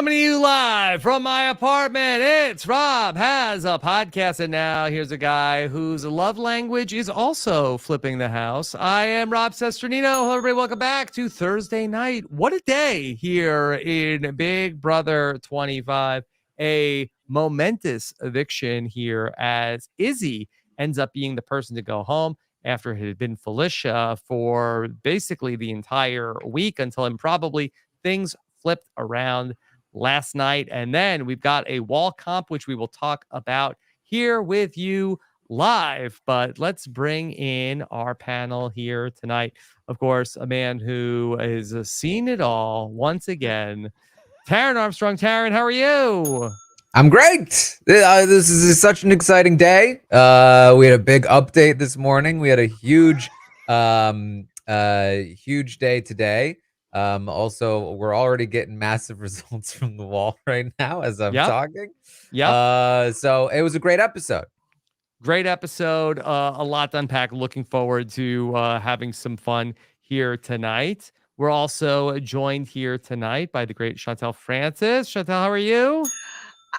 Coming to you live from my apartment, it's Rob Has a Podcast. And now here's a guy whose love language is also flipping the house. I am Rob Cesternino. Hello, everybody. Welcome back to Thursday night. What a day here in Big Brother 25. A momentous eviction here as Izzy ends up being the person to go home after it had been Felicia for basically the entire week until probably things flipped around last night. And then we've got a wall comp, which we will talk about here with you live. But let's bring in our panel here tonight. Of course, a man who has seen it all once again, Taran Armstrong. Taran, how are you? I'm great. This is such an exciting day. We had a big update this morning. We had a huge day today. Also, we're already getting massive results from the wall right now as I'm talking. Yeah. So it was a great episode. Great episode. A lot to unpack. Looking forward to having some fun here tonight. We're also joined here tonight by the great Chantele Francis. Chantele, how are you?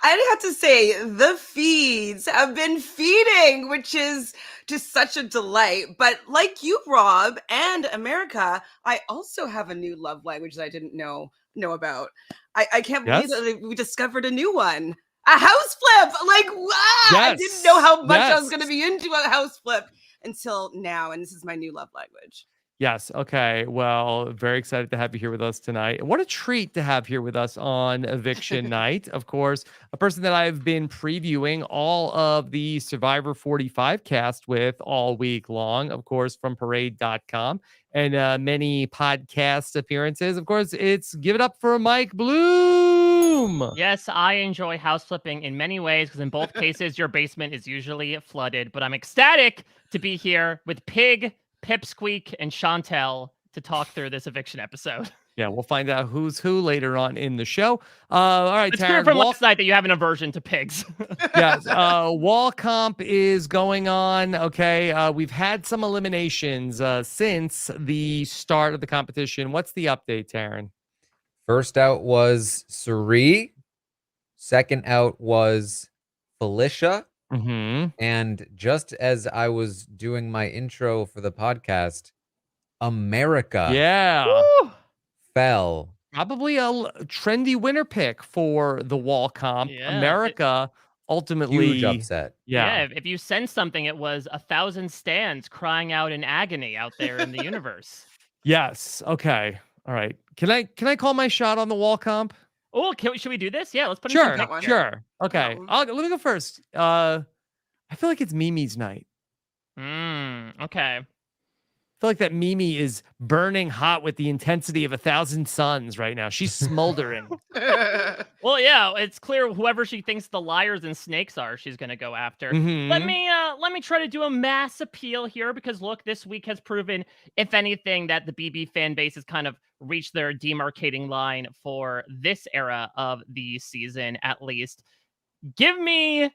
I'd have to say the feeds have been feeding, which is just such a delight. But like you, Rob, and America, I also have a new love language that I didn't know about. I can't believe that we discovered a new one. A house flip. Like, wow. I didn't know how much I was going to be into a house flip until now. And this is my new love language. Yes. Okay. Well, very excited to have you here with us tonight. What a treat to have here with us on Eviction Night. Of course, a person that I've been previewing all of the Survivor 45 cast with all week long, of course, from parade.com and many podcast appearances. Of course, it's Give It Up for Mike Bloom. Yes, I enjoy house flipping in many ways because in both cases, your basement is usually flooded. But I'm ecstatic to be here with Pig, Pipsqueak, and Chantele to talk through this eviction episode. Yeah, we'll find out who's who later on in the show. All right, it's clear from last night that you have an aversion to pigs. Yes, wall comp is going on. Okay, we've had some eliminations since the start of the competition. What's the update, Taran? First out was Suri. Second out was Felicia. Mm-hmm. And just as I was doing my intro for the podcast, America fell. Probably a trendy winner pick for the wall comp. Yeah, America ultimately huge upset. Yeah, if you sense something, it was 1,000 stands crying out in agony out there in the universe. Yes. Okay. All right. Can I call my shot on the wall comp? Oh, should we do this? Yeah, let's put Sure. in some Sure. Okay. Let me go first. I feel like it's Mimi's night. Okay. I feel like that Mimi is burning hot with the intensity of 1,000 suns right now. She's smoldering. Well, yeah, it's clear whoever she thinks the liars and snakes are, she's going to go after. Mm-hmm. Let me try to do a mass appeal here because look, this week has proven, if anything, that the BB fan base has kind of reached their demarcating line for this era of the season, at least. Give me,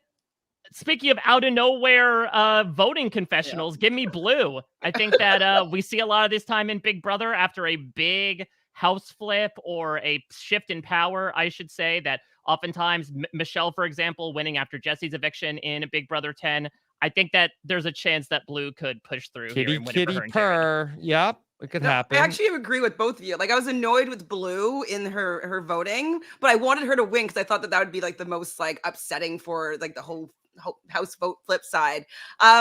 speaking of out of nowhere voting confessionals, give me Blue. I think that we see a lot of this time in Big Brother after a big house flip or a shift in power, I should say, that oftentimes Michelle, for example, winning after Jesse's eviction in Big Brother 10, I think that there's a chance that Blue could push through here and win it for her and Jerry. Yep. It could happen. I actually agree with both of you. Like, I was annoyed with Blue in her voting, but I wanted her to win because I thought that would be like the most like upsetting for like the whole house vote flip side.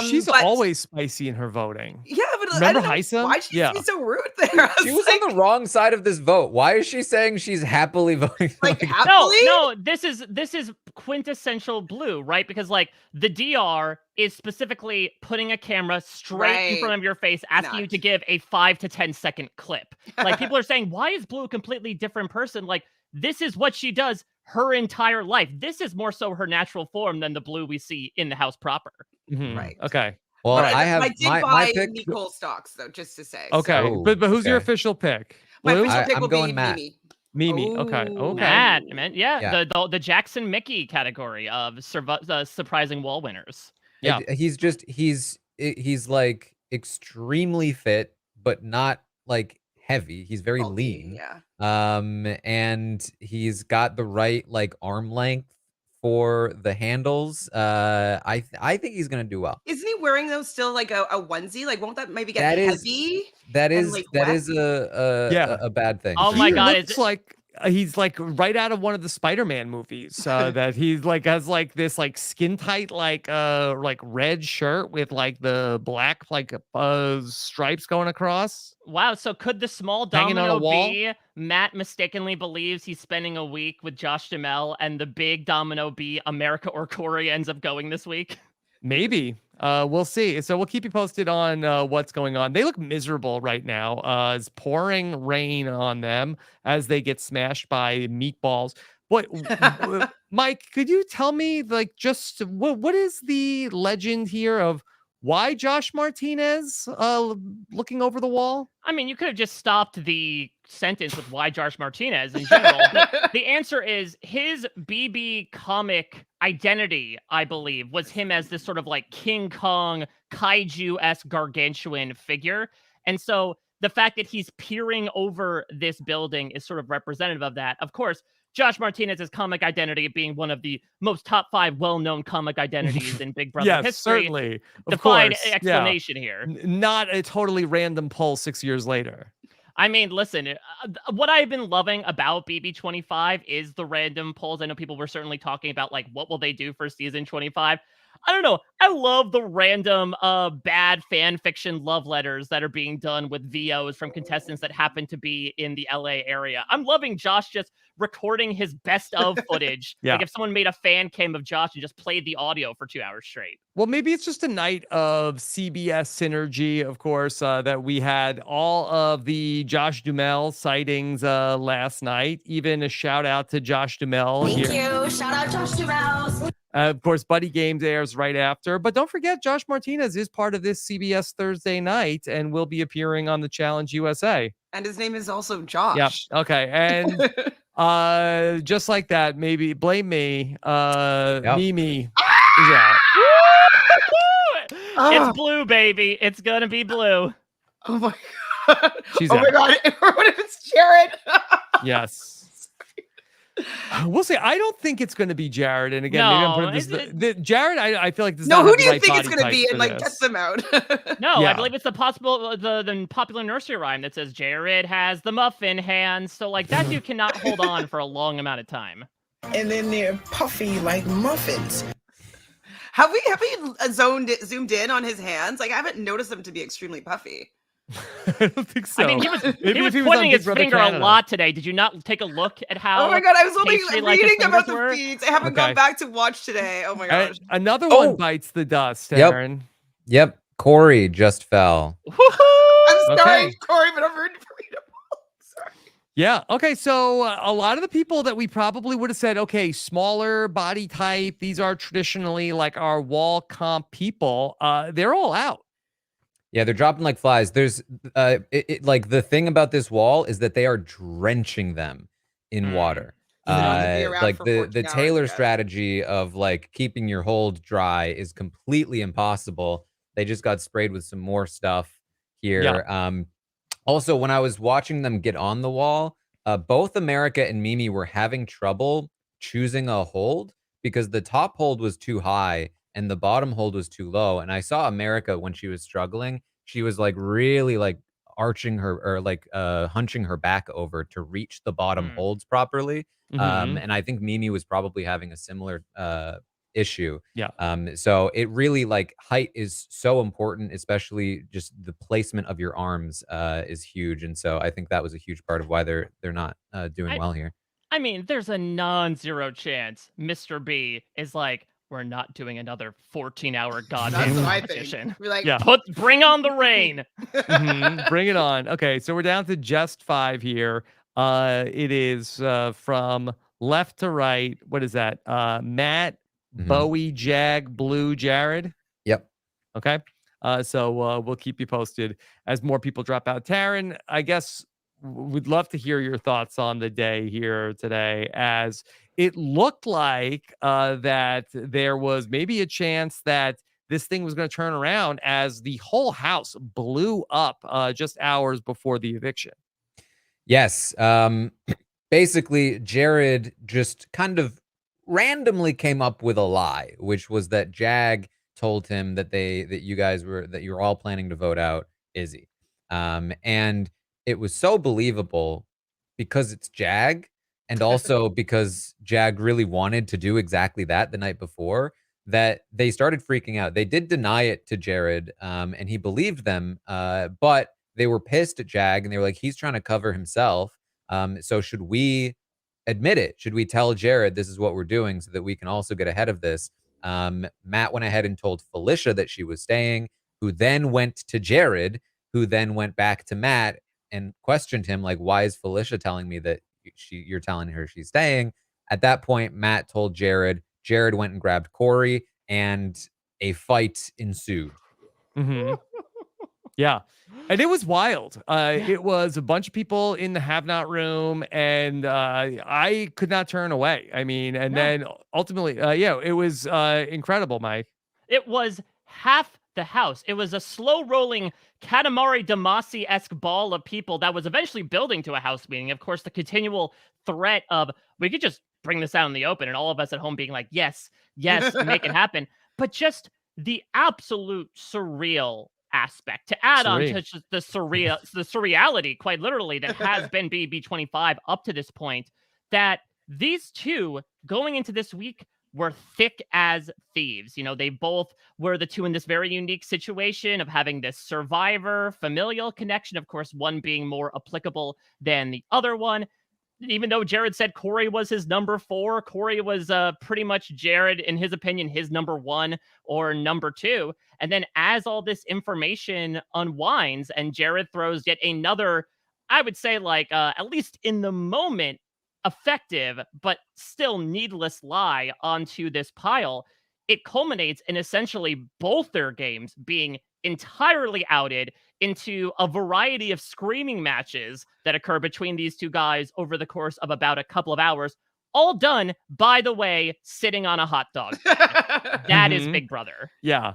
She's always spicy in her voting. Yeah, but remember I don't know why she's being so rude there. She was on the wrong side of this vote. Why is she saying she's happily voting? Like happily? No, this is quintessential Blue, right? Because like the DR is specifically putting a camera straight in front of your face, asking you to give a 5 to 10 second clip. Like people are saying, why is Blue a completely different person? Like this is what she does her entire life. This is more so her natural form than the Blue we see in the house proper. Mm-hmm. Right. Okay. Well, I did buy Nicole stocks though, just to say. Okay. So. But who's your official pick? My official pick will be Matt. Mimi. Okay. Matt, yeah. The Jackson Mickey category of surprising wall winners. Yeah. He's like extremely fit, but not like heavy. He's very Bulky, lean. yeah. And he's got the right like arm length for the handles. I think he's gonna do well. Isn't he wearing those still like a onesie? Like, won't that maybe get That is heavy that and is like that wet? is a Yeah. a bad thing. Oh for my He sure. God, looks like he's like right out of one of the Spider-Man movies. That he's like has like this like skin tight like red shirt with like the black like stripes going across, wow. So could the small hanging on a domino wall. be Matt mistakenly believes he's spending a week with Josh Duhamel, and the big domino be America or Corey ends up going this week? Maybe. We'll see. So we'll keep you posted on what's going on. They look miserable right now. It's pouring rain on them as they get smashed by meatballs. But Mike, could you tell me like just what is the legend here of why Josh Martinez looking over the wall? I mean, you could have just stopped the sentence with why Josh Martinez in general, but the answer is his BB comic identity, I believe, was him as this sort of like King Kong kaiju-esque gargantuan figure. And so the fact that he's peering over this building is sort of representative of that. Of course, Josh Martinez's comic identity being one of the most top 5 well-known comic identities in Big Brother Yes, history. certainly. Of Defied course. Yeah. explanation here. Not a totally random poll 6 years later. I mean, listen, what I've been loving about BB25 is the random polls. I know people were certainly talking about, like, what will they do for season 25? I don't know. I love the random bad fan fiction love letters that are being done with VOs from contestants that happen to be in the LA area. I'm loving Josh just recording his best of footage. Yeah. Like if someone made a fan cam of Josh and just played the audio for 2 hours straight. Well, maybe it's just a night of CBS synergy, of course, that we had all of the Josh Duhamel sightings last night. Even a shout out to Josh Duhamel. Thank you. Shout out Josh Duhamel. Of course, Buddy Games airs right after. But don't forget, Josh Martinez is part of this CBS Thursday night and will be appearing on the Challenge USA. And his name is also Josh. Yep. Okay. And just like that, maybe blame me. Mimi. Yeah. It's blue, baby. It's gonna be blue. Oh my god. She's oh out. my god. What if it's Jared? Yes. We'll see. I don't think it's going to be Jared. And again, maybe I'm putting this. Jared, I feel like this. No, not who have do the you right think it's body going to be? type And for like, this. get them out. No, Yeah. I believe it's the popular nursery rhyme that says Jared has the muffin hands. So like that dude cannot hold on for a long amount of time. And then they're puffy like muffins. Have we zoomed in on his hands? Like, I haven't noticed them to be extremely puffy. I don't think so. I mean, he was Maybe if pointing on Big his Brother finger Canada. a lot today. Did you not take a look at how? Oh my god, I was only pastry-like his reading about fingers the were? feeds. I haven't Okay. gone back to watch today. Oh my gosh. Another Oh. one bites the dust, Yep. Aaron. Yep, Corey just fell. I'm sorry, Okay. Corey, but I'm rooting for you. Sorry. Yeah. Okay. So a lot of the people that we probably would have said, okay, smaller body type, these are traditionally like our wall comp people. They're all out. Yeah, they're dropping like flies. There's like the thing about this wall is that they are drenching them in water. So they don't have to be around Like for the 14 hours, Taylor I guess. strategy of like keeping your hold dry is completely impossible. They just got sprayed with some more stuff here. Yeah. Also, when I was watching them get on the wall, both America and Mimi were having trouble choosing a hold because the top hold was too high and the bottom hold was too low. And I saw America when she was struggling. She was like really like arching her or like hunching her back over to reach the bottom holds properly. Mhm. And I think Mimi was probably having a similar issue. Yeah. So it really like height is so important, especially just the placement of your arms is huge. And so I think that was a huge part of why they're not doing well here. I mean, there's a non-zero chance Mr. B is like, we're not doing another 14-hour goddamn That's what I competition. think. We're like, Yeah. Bring on the rain. Bring it on. Okay, so we're down to just 5 here. It is from left to right. What is that? Matt, Bowie, Jag, Blue, Jared. Yep. Okay. So we'll keep you posted as more people drop out. Taran, I guess we'd love to hear your thoughts on the day here today, as it looked like that there was maybe a chance that this thing was going to turn around as the whole house blew up just hours before the eviction. Yes. Basically, Jared just kind of randomly came up with a lie, which was that Jag told him that you were all planning to vote out Izzy. And it was so believable because it's Jag, and also because Jag really wanted to do exactly that the night before, that they started freaking out. They did deny it to Jared, and he believed them, but they were pissed at Jag, and they were like, he's trying to cover himself. So should we admit it? Should we tell Jared this is what we're doing so that we can also get ahead of this? Matt went ahead and told Felicia that she was staying, who then went to Jared, who then went back to Matt and questioned him, like, why is Felicia telling me that you're telling her she's staying? At that point, Matt told Jared. Jared went and grabbed Corey, and a fight ensued. Mm-hmm. Yeah. And it was wild. It was a bunch of people in the have not room, and I could not turn away. I mean, and then ultimately, it was incredible, Mike. It was half the house. It was a slow rolling Katamari Damacy-esque ball of people that was eventually building to a house meeting. Of course, the continual threat of, we could just bring this out in the open, and all of us at home being like, yes, make it happen. But just the absolute surreal aspect to add on to just the surreality, quite literally, that has been BB25 up to this point, that these two going into this week were thick as thieves. You know, they both were the two in this very unique situation of having this survivor familial connection, of course, one being more applicable than the other one. Even though Jared said Corey was his number 4, Corey was pretty much Jared, in his opinion, his number 1 or number 2. And then as all this information unwinds and Jared throws yet another, I would say, like, at least in the moment, effective but still needless lie onto this pile, it culminates in essentially both their games being entirely outed into a variety of screaming matches that occur between these two guys over the course of about a couple of hours, all done, by the way, sitting on a hot dog. That is Big Brother. Yeah.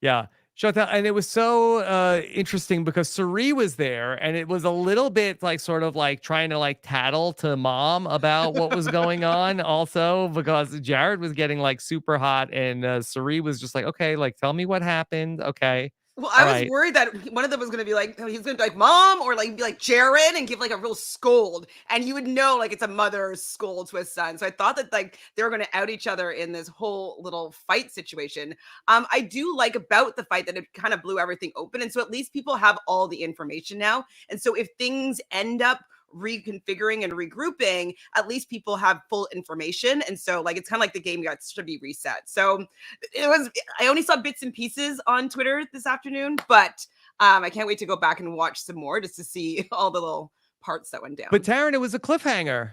And it was so interesting because Suri was there, and it was a little bit like sort of like trying to like tattle to mom about what was going on also, because Jared was getting like super hot, and Suri was just like, okay, like, tell me what happened. Okay. Well, I was worried that one of them was going to be like, he's going to be like, mom, or like be like Jared and give like a real scold. And you would know like it's a mother scold to his son. So I thought that like they were going to out each other in this whole little fight situation. I do like about the fight that it kind of blew everything open. And so at least people have all the information now. And so if things end up reconfiguring and regrouping, at least people have full information. And so like it's kind of like the game got to be reset. So I only saw bits and pieces on Twitter this afternoon, but I can't wait to go back and watch some more just to see all the little parts that went down. But Taran, it was a cliffhanger.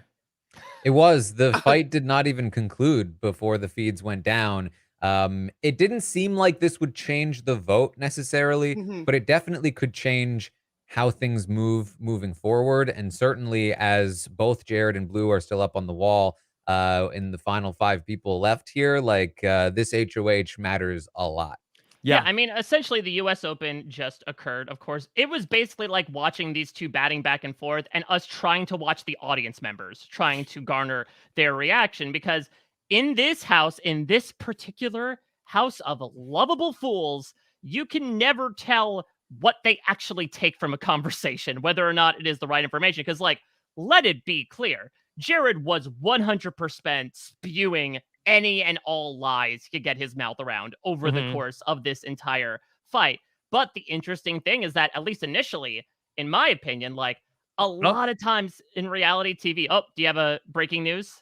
It was. The fight did not even conclude before the feeds went down. It didn't seem like this would change the vote necessarily, but it definitely could change how things moving forward. And certainly as both Jared and Blue are still up on the wall in the final 5 people left here, like this HOH matters a lot. Yeah, I mean, essentially the US Open just occurred, of course. It was basically like watching these two batting back and forth and us trying to watch the audience members, trying to garner their reaction. Because in this house, in this particular house of lovable fools, you can never tell what they actually take from a conversation, whether or not it is the right information. Because, like, let it be clear, Jared was 100% spewing any and all lies he could get his mouth around over the course of this entire fight. But the interesting thing is that, at least initially, in my opinion, like a lot of times in reality TV, do you have a breaking news?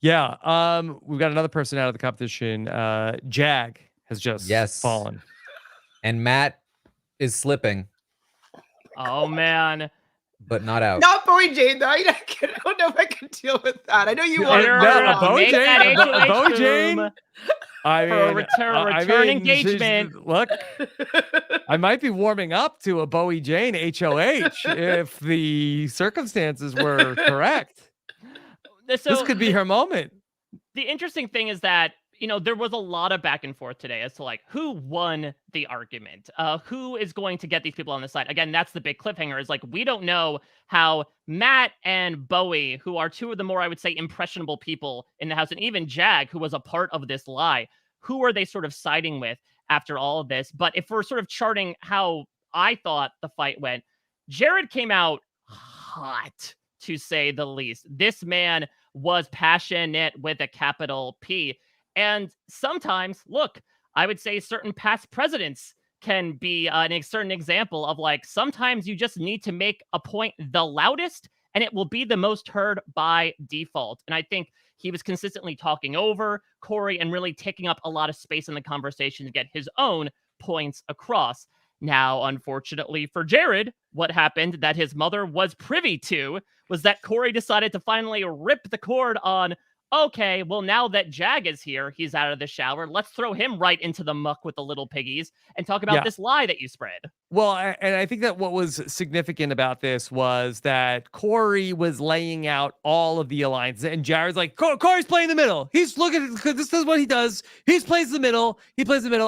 Yeah. We've got another person out of the competition. Jag has just fallen. And Matt is slipping. Oh, man. But not out. Not Bowie Jane, though. I don't know if I can deal with that. I know you want Bowie Jane. I mean, return engagement. Look, I might be warming up to a Bowie Jane HOH if the circumstances were correct. So, this could be her moment. The interesting thing is that there was a lot of back and forth today as to like who won the argument, who is going to get these people on the side. Again, that's the big cliffhanger, is like we don't know how Matt and Bowie, who are two of the more, I would say, impressionable people in the house, and even Jag, who was a part of this lie, who are they sort of siding with after all of this? But if we're sort of charting how I thought the fight went, Jared came out hot, to say the least. This man was passionate with a capital P. And sometimes, look, I would say certain past presidents can be a certain example of like, sometimes you just need to make a point the loudest and it will be the most heard by default. And I think he was consistently talking over Corey and really taking up a lot of space in the conversation to get his own points across. Now, unfortunately for Jared, what happened that his mother was privy to was that Corey decided to finally rip the cord on, okay, well, now that Jag is here, he's out of the shower. Let's throw him right into the muck with the little piggies and talk about this lie that you spread. Well, and I think that what was significant about this was that Corey was laying out all of the alliances, and Jared's like, Corey's playing the middle. He's looking, because this is what he does. He plays the middle.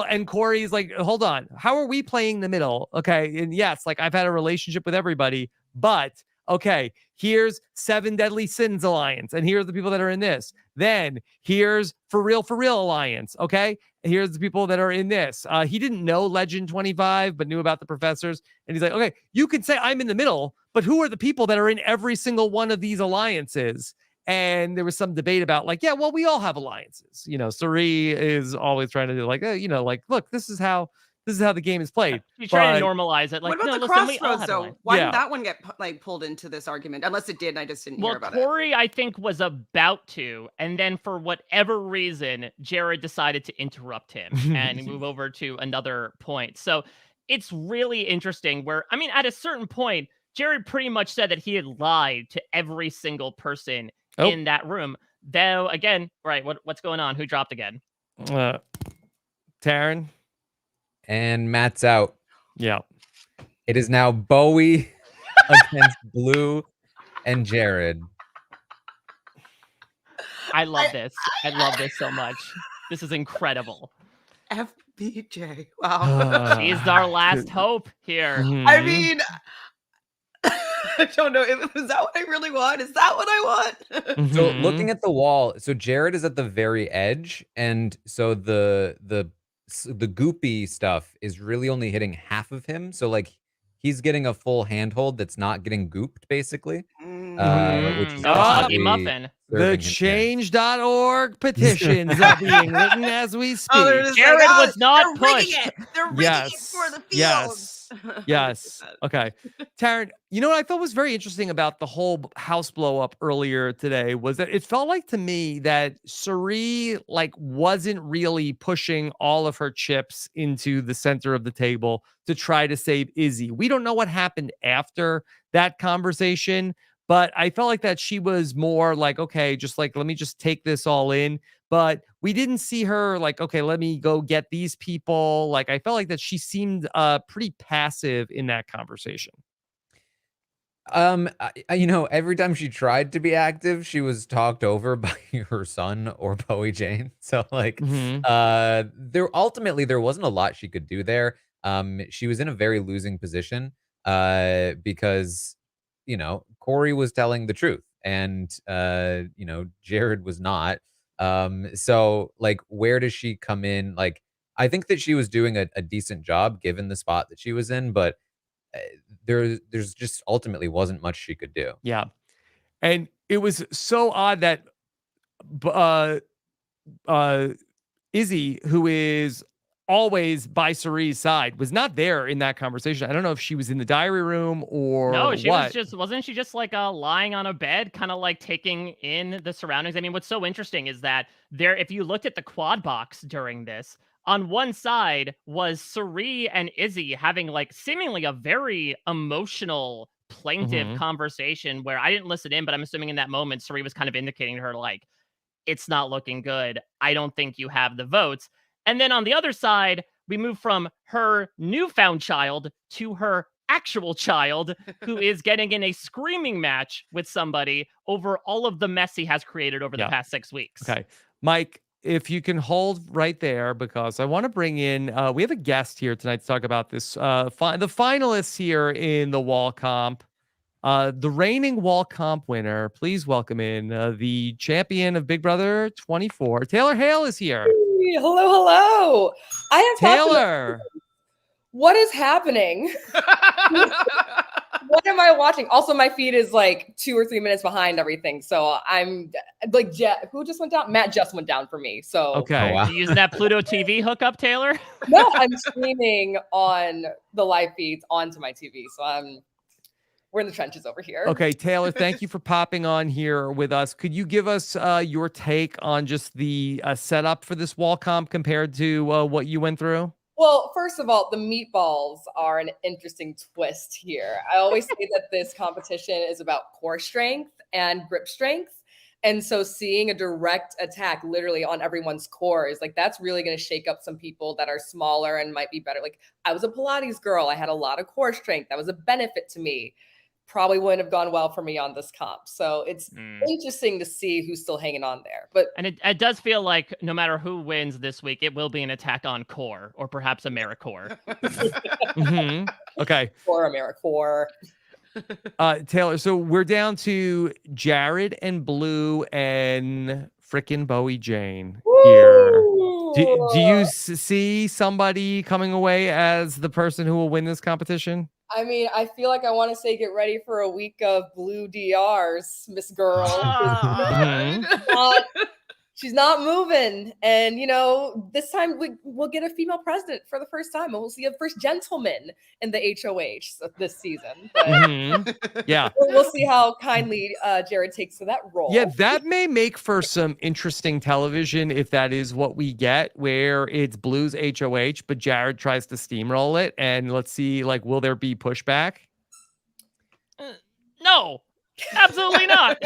And Corey's like, hold on, how are we playing the middle? Okay, and yes, like I've had a relationship with everybody, but okay, here's 7 Deadly Sins Alliance, and here's the people that are in this. Then here's For Real Alliance, okay? Here's the people that are in this. He didn't know Legend 25, but knew about the professors. And he's like, okay, you can say I'm in the middle, but who are the people that are in every single one of these alliances? And there was some debate about like, yeah, well, we all have alliances. Suri is always trying to do like, like, look, this is how the game is played. You try to normalize it. Like, what about no, the listen, Crossroads, though? Why didn't that one get pulled into this argument? Unless it did, and I just didn't hear about it. Well, Corey, I think, was about to, and then for whatever reason, Jared decided to interrupt him and move over to another point. So it's really interesting where, I mean, at a certain point, Jared pretty much said that he had lied to every single person in that room. Though, again, right, what's going on? Who dropped again? Taran. And Matt's out. Yeah. It is now Bowie against Blue and Jared. I love this. I love this so much. This is incredible. FBJ. Wow. She's our last hope here. I mean, I don't know. Is that what I really want? Is that what I want? So looking at the wall, so Jared is at the very edge, and so the goopy stuff is really only hitting half of him. So like he's getting a full handhold that's not getting gooped, basically. Which is lucky muffin. The change.org petitions are being written as we speak. Jared was not pushed. They're rigging it for the field. Yes. Okay. Taran, you know what I thought was very interesting about the whole house blow up earlier today was that it felt like to me that Suri wasn't really pushing all of her chips into the center of the table to try to save Izzy. We don't know what happened after that conversation, but I felt like that she was more like, okay, just like, let me just take this all in. But we didn't see her like, okay, let me go get these people. Like, I felt like that she seemed pretty passive in that conversation. Every time she tried to be active, she was talked over by her son or Bowie Jane. So like, there wasn't a lot she could do there. She was in a very losing position because, Corey was telling the truth and, Jared was not. So like, where does she come in? Like, I think that she was doing a decent job given the spot that she was in, but there's just ultimately wasn't much she could do. Yeah. And it was so odd that Izzy, who is always by Suri's side, was not there in that conversation. I don't know if she was in the diary room or no, she wasn't she just like lying on a bed, kind of like taking in the surroundings. I mean, what's so interesting is that if you looked at the quad box during this, on one side was Suri and Izzy having like seemingly a very emotional, plaintive conversation where I didn't listen in, but I'm assuming in that moment, Suri was kind of indicating to her like, it's not looking good. I don't think you have the votes. And then on the other side, we move from her newfound child to her actual child, who is getting in a screaming match with somebody over all of the mess he has created over the past 6 weeks. Okay. Mike, if you can hold right there, because I want to bring in, we have a guest here tonight to talk about this. The finalists here in the wall comp, the reigning wall comp winner. Please welcome in the champion of Big Brother 24. Taylor Hale is here. Hey, hello. I have Taylor. What is happening? What am I watching? Also, my feed is like 2 or 3 minutes behind everything. So I'm like, who just went down? Matt just went down for me. So Okay. Oh, wow. You using that Pluto TV hookup, Taylor? no, I'm streaming on the live feeds onto my TV. So we're in the trenches over here. Okay, Taylor, thank you for popping on here with us. Could you give us your take on just the setup for this wall comp compared to what you went through? Well, first of all, the meatballs are an interesting twist here. I always say that this competition is about core strength and grip strength. And so seeing a direct attack literally on everyone's core is like, that's really going to shake up some people that are smaller and might be better. Like, I was a Pilates girl. I had a lot of core strength. That was a benefit to me. Probably wouldn't have gone well for me on this comp. So it's interesting to see who's still hanging on there. And it does feel like no matter who wins this week, it will be an attack on core or perhaps AmeriCore. Okay. Or AmeriCore. Taylor, so we're down to Jared and Blue and frickin' Bowie Jane here. Do you see somebody coming away as the person who will win this competition? I mean, I feel like I want to say get ready for a week of blue DRs, Miss Girl. She's not moving. And, you know, this time we'll get a female president for the first time. And we'll see a first gentleman in the HOH this season. But Yeah. we'll see how kindly Jared takes to that role. Yeah, that may make for some interesting television if that is what we get, where it's Blue's HOH, but Jared tries to steamroll it. And let's see, like, will there be pushback? No, absolutely not.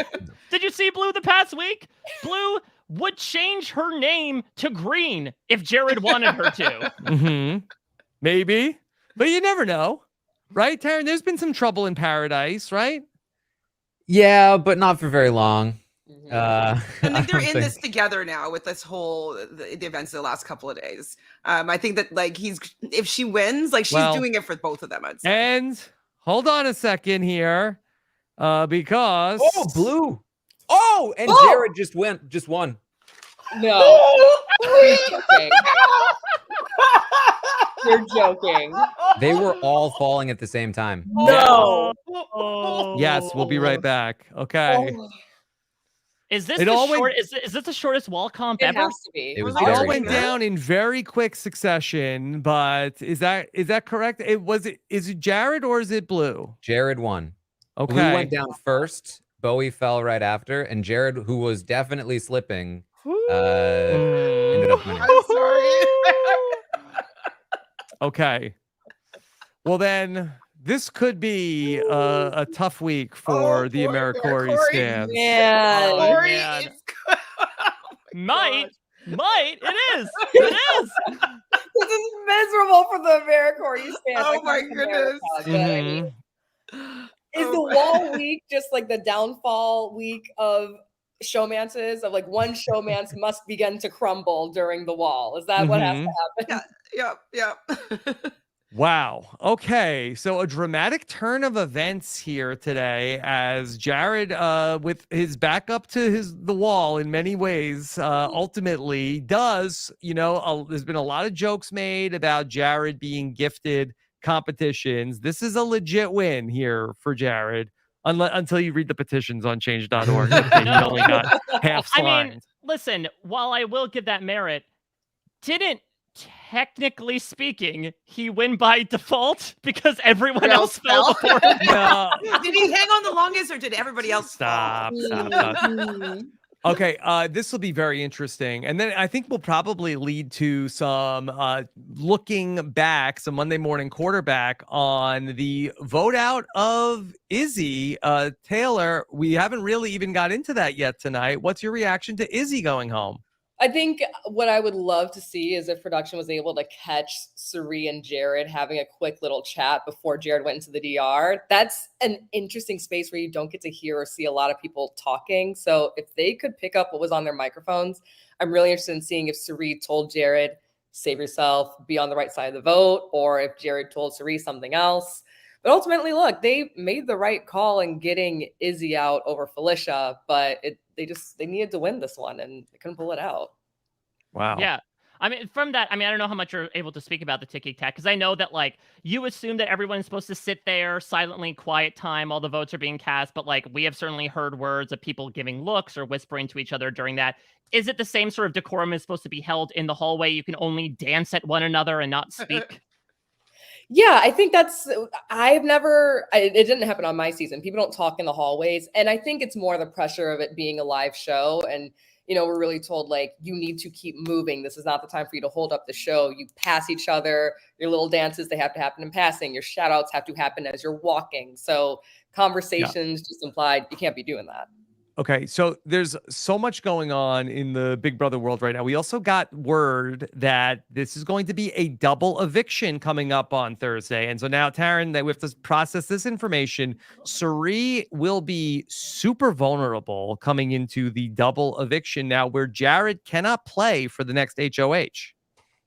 Did you see Blue the past week? Blue would change her name to Green if Jared wanted her to. Maybe, but you never know, right, Taran? There's been some trouble in paradise, right? Yeah, but not for very long. And like, they're I don't in this think- together now with this whole the events of the last couple of days. I think that like if she wins, like she's doing it for both of them. I'd say. And hold on a second here, because Blue. Oh, and Jared just won. No. You're joking. You're joking. They were all falling at the same time. No. Yes, we'll be right back. Okay. Is this It the all short? Is this the shortest wall comp It ever? has to be. It was It all very went short. down in very quick succession, but is that correct? Is it Jared or is it Blue? Jared won. Okay. Blue went down first. Bowie fell right after, and Jared, who was definitely slipping, ended up winning. I'm sorry. Okay. Well, then this could be a tough week for the poor AmeriCore AmeriCore. stands. Man. Corey man. is- Might, it is. It is. This is miserable for the AmeriCore fans. Oh my goodness. Is the wall week just like the downfall week of showmances? Of like one showmance must begin to crumble during the wall? Is that what has to happen? Yeah. Wow. Okay. So a dramatic turn of events here today as Jared, with his back up to the wall in many ways, ultimately does, there's been a lot of jokes made about Jared being gifted competitions. This is a legit win here for Jared. Until you read the petitions on change.org. You only got half I slides. mean, listen, while I will give that merit, didn't technically speaking he win by default because everyone else fell before him? No. Did he hang on the longest or did everybody else Stop. fall? Okay, this will be very interesting. And then I think we'll probably lead to some looking back, some Monday morning quarterback on the vote out of Izzy. Taylor, we haven't really even got into that yet tonight. What's your reaction to Izzy going home? I think what I would love to see is if production was able to catch Suri and Jared having a quick little chat before Jared went into the DR. That's an interesting space where you don't get to hear or see a lot of people talking. So if they could pick up what was on their microphones, I'm really interested in seeing if Cirie told Jared, save yourself, be on the right side of the vote, or if Jared told Cirie something else. But ultimately, look, they made the right call in getting Izzy out over Felicia, but they needed to win this one and they couldn't pull it out. Wow. Yeah. I mean, from that, I mean, I don't know how much you're able to speak about the ticky tack, because I know that, like, you assume that everyone's supposed to sit there silently, quiet time, all the votes are being cast, but, like, we have certainly heard words of people giving looks or whispering to each other during that. Is it the same sort of decorum is supposed to be held in the hallway? You can only dance at one another and not speak? Yeah, I think it didn't happen on my season. People don't talk in the hallways. And I think it's more the pressure of it being a live show. And, we're really told, like, you need to keep moving. This is not the time for you to hold up the show. You pass each other. Your little dances, they have to happen in passing. Your shout outs have to happen as you're walking. So conversations just implied you can't be doing that. Okay, so there's so much going on in the Big Brother world right now. We also got word that this is going to be a double eviction coming up on Thursday. And so now, Taran, that we have to process this information. Cirie will be super vulnerable coming into the double eviction now, where Jared cannot play for the next HOH.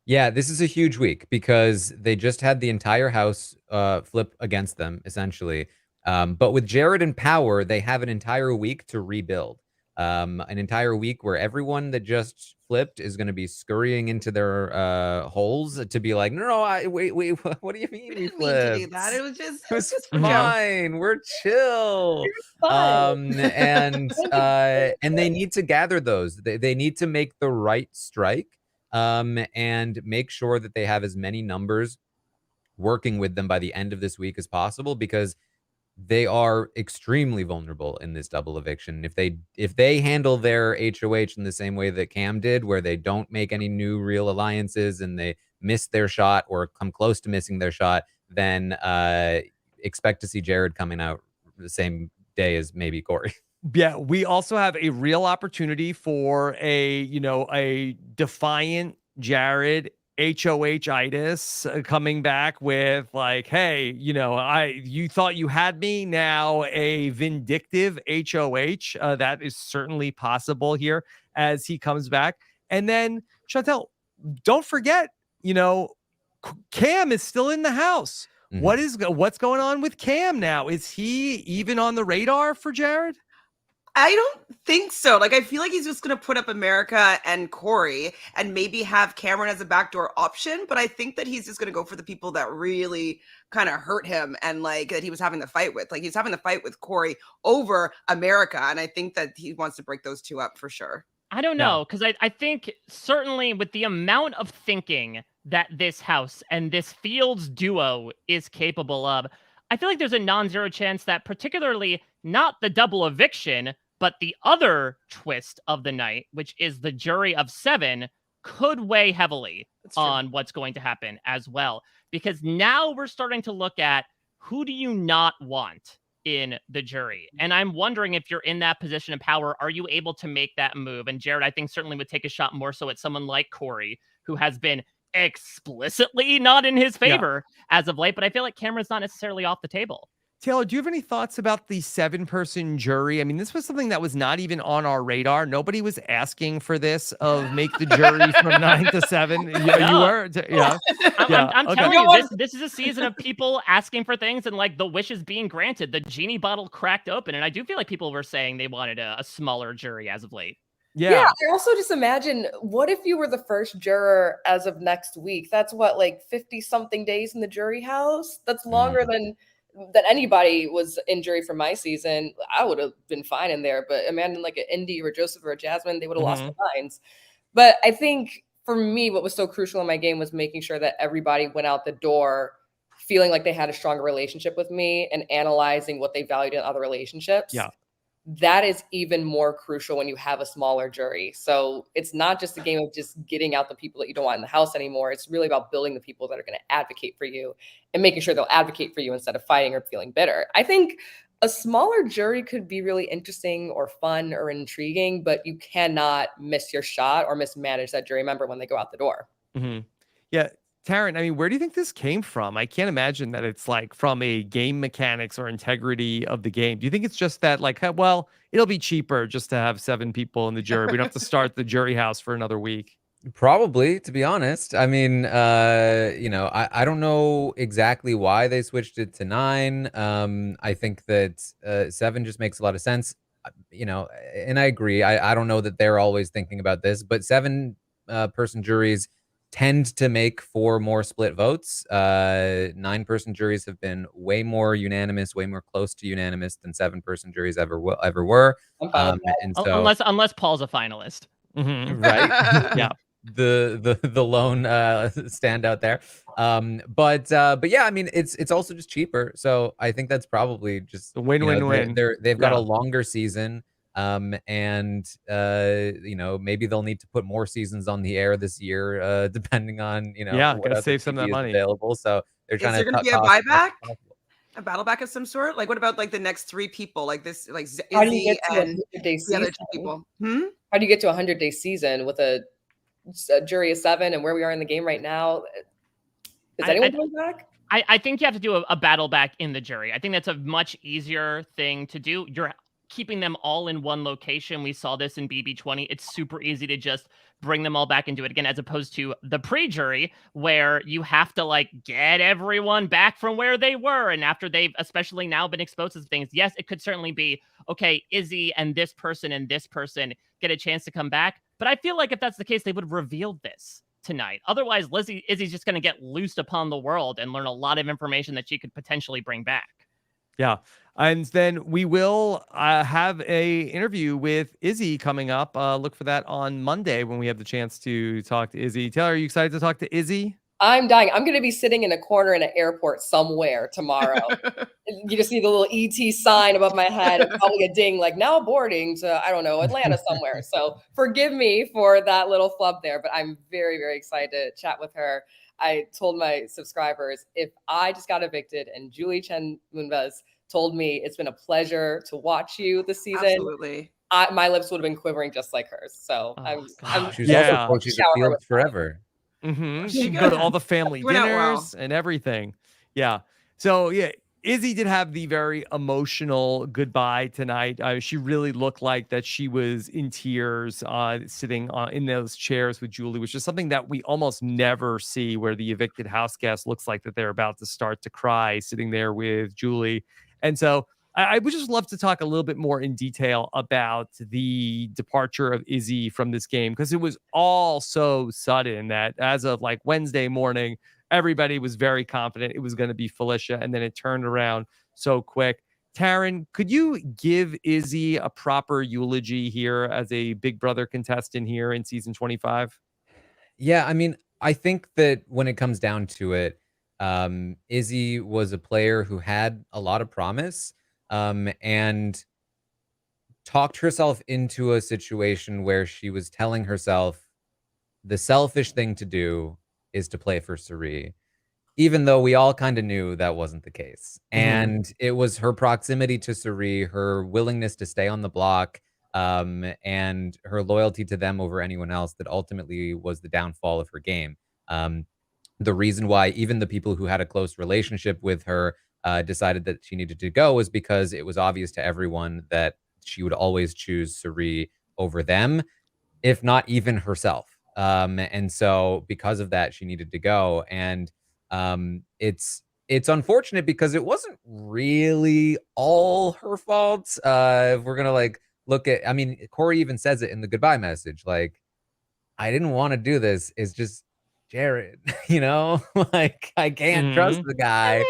Yeah, this is a huge week because they just had the entire house flip against them, essentially. But with Jared in power, they have an entire week to rebuild. An entire week where everyone that just flipped is going to be scurrying into their holes to be like, no, wait, what do you mean we didn't mean to do flipped? that. It was just It's fine. We're chill. And they need to gather those. They need to make the right strike. And make sure that they have as many numbers working with them by the end of this week as possible, because they are extremely vulnerable in this double eviction. If they handle their HOH in the same way that Cam did, where they don't make any new real alliances and they miss their shot or come close to missing their shot, then expect to see Jared coming out the same day as maybe Corey. Yeah, we also have a real opportunity for a defiant Jared HOH-itis coming back with, like, hey, you thought you had me, now a vindictive HOH. That is certainly possible here as he comes back. And then, Chantele, don't forget, Cam is still in the house. Mm-hmm. What's going on with Cam now? Is he even on the radar for Jared? I don't think so. Like, I feel like he's just going to put up America and Corey and maybe have Cameron as a backdoor option. But I think that he's just going to go for the people that really kind of hurt him and, like, that he was having the fight with. Like, he's having the fight with Corey over America. And I think that he wants to break those two up for sure. I don't know, because I think certainly with the amount of thinking that this house and this Fields duo is capable of, I feel like there's a non-zero chance that particularly not the double eviction, but the other twist of the night, which is the jury of 7, could weigh heavily on what's going to happen as well. Because now we're starting to look at, who do you not want in the jury? And I'm wondering, if you're in that position of power, are you able to make that move? And Jared, I think, certainly would take a shot more so at someone like Corey, who has been explicitly not in his favor as of late. But I feel like Cameron's not necessarily off the table. Taylor, do you have any thoughts about the 7-person jury? I mean, this was something that was not even on our radar. Nobody was asking for this, of make the jury from 9 to 7. Yeah, you were. Yeah. I'm telling you, this is a season of people asking for things and, like, the wishes being granted. The genie bottle cracked open. And I do feel like people were saying they wanted a smaller jury as of late. Yeah. I also just imagine, what if you were the first juror as of next week? That's what, like 50 something days in the jury house? That's longer than anybody was in jury for my season. I would have been fine in there, but imagine like an Indy or Joseph or a Jasmine, they would have lost their minds. But I think for me, what was so crucial in my game was making sure that everybody went out the door feeling like they had a stronger relationship with me and analyzing what they valued in other relationships. Yeah. That is even more crucial when you have a smaller jury. So it's not just a game of just getting out the people that you don't want in the house anymore. It's really about building the people that are going to advocate for you and making sure they'll advocate for you instead of fighting or feeling bitter. I think a smaller jury could be really interesting or fun or intriguing, but you cannot miss your shot or mismanage that jury member when they go out the door. Yeah. Taran, I mean, where do you think this came from? I can't imagine that it's like from a game mechanics or integrity of the game. Do you think it's just that, like, well, it'll be cheaper just to have 7 people in the jury. We don't have to start the jury house for another week. Probably, to be honest. I mean, I don't know exactly why they switched it to 9. I think that 7 just makes a lot of sense. And I agree. I don't know that they're always thinking about this, but 7 person juries tend to make for more split votes. 9-person juries have been way more unanimous, way more close to unanimous than 7-person juries ever were. I'm fine with that. And so, Unless Paul's a finalist. right, Yeah. the lone standout there. But yeah, I mean, it's also just cheaper. So I think that's probably just The win-win-win. They've got a Yeah. longer season. And maybe they'll need to put more seasons on the air this year, depending on Yeah, what gotta other save some of that TV is money. available. So they're Is trying there to going to cut be a costs as much buyback? as possible. A battle back of some sort? Like, what about like the next 3 people? Like this, like How do you Izzy get to a and 100-day the other 2 season? people. How do you get to a 100-day season with a jury of 7 and where we are in the game right now? Is anyone going back? I think you have to do a battle back in the jury. I think that's a much easier thing to do. You're keeping them all in one location. We saw this in BB20. It's super easy to just bring them all back and do it again, as opposed to the pre-jury where you have to like get everyone back from where they were. And after they've especially now been exposed to things, yes, it could certainly be, okay, Izzy and this person get a chance to come back. But I feel like if that's the case, they would have revealed this tonight. Otherwise, Izzy's just going to get loosed upon the world and learn a lot of information that she could potentially bring back. Yeah. And then we will have a interview with Izzy coming up. Look for that on Monday when we have the chance to talk to Izzy. Taylor, are you excited to talk to Izzy? I'm dying. I'm going to be sitting in a corner in an airport somewhere tomorrow. You just see the little ET sign above my head and probably a ding like now boarding to, I don't know, Atlanta somewhere. So forgive me for that little flub there, but I'm very, very excited to chat with her. I told my subscribers, if I just got evicted and Julie Chen Moonves told me it's been a pleasure to watch you this season, Absolutely. my lips would have been quivering just like hers. So She's also coaching the field forever. She can go to all the family Went out well. dinners and everything. Yeah. So yeah, Izzy did have the very emotional goodbye tonight. She really looked like that she was in tears, sitting in those chairs with Julie, which is something that we almost never see, where the evicted house guest looks like that they're about to start to cry, sitting there with Julie. And so I would just love to talk a little bit more in detail about the departure of Izzy from this game, because it was all so sudden that as of like Wednesday morning, everybody was very confident it was going to be Felicia, and then it turned around so quick. Taran, could you give Izzy a proper eulogy here as a Big Brother contestant here in season 25? Yeah, I mean, I think that when it comes down to it, Izzy was a player who had a lot of promise. And talked herself into a situation where she was telling herself the selfish thing to do is to play for Cirie, even though we all kind of knew that wasn't the case. And it was her proximity to Cirie, her willingness to stay on the block, and her loyalty to them over anyone else that ultimately was the downfall of her game. The reason why even the people who had a close relationship with her decided that she needed to go was because it was obvious to everyone that she would always choose Cirie over them, if not even herself. And so because of that, she needed to go. And it's unfortunate because it wasn't really all her fault. If we're gonna like look at, I mean, Corey even says it in the goodbye message, like, I didn't want to do this. It's just Jared, like I can't trust the guy.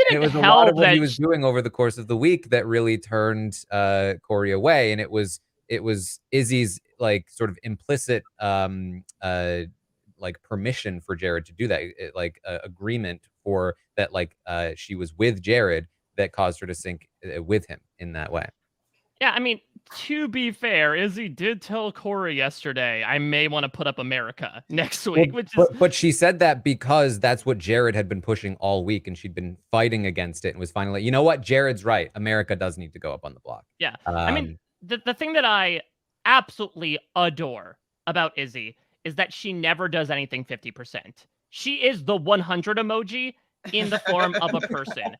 It was a lot of what he was doing over the course of the week that really turned Corey away, and it was Izzy's like sort of implicit like permission for Jared to do that, like agreement for that, like she was with Jared that caused her to sync with him in that way. Yeah, I mean, to be fair, Izzy did tell Corey yesterday, I may want to put up America next week, but she said that because that's what Jared had been pushing all week, and she'd been fighting against it and was finally, you know what, Jared's right. America does need to go up on the block. Yeah. I mean, the thing that I absolutely adore about Izzy is that she never does anything 50%. She is the 100 emoji in the form of a person.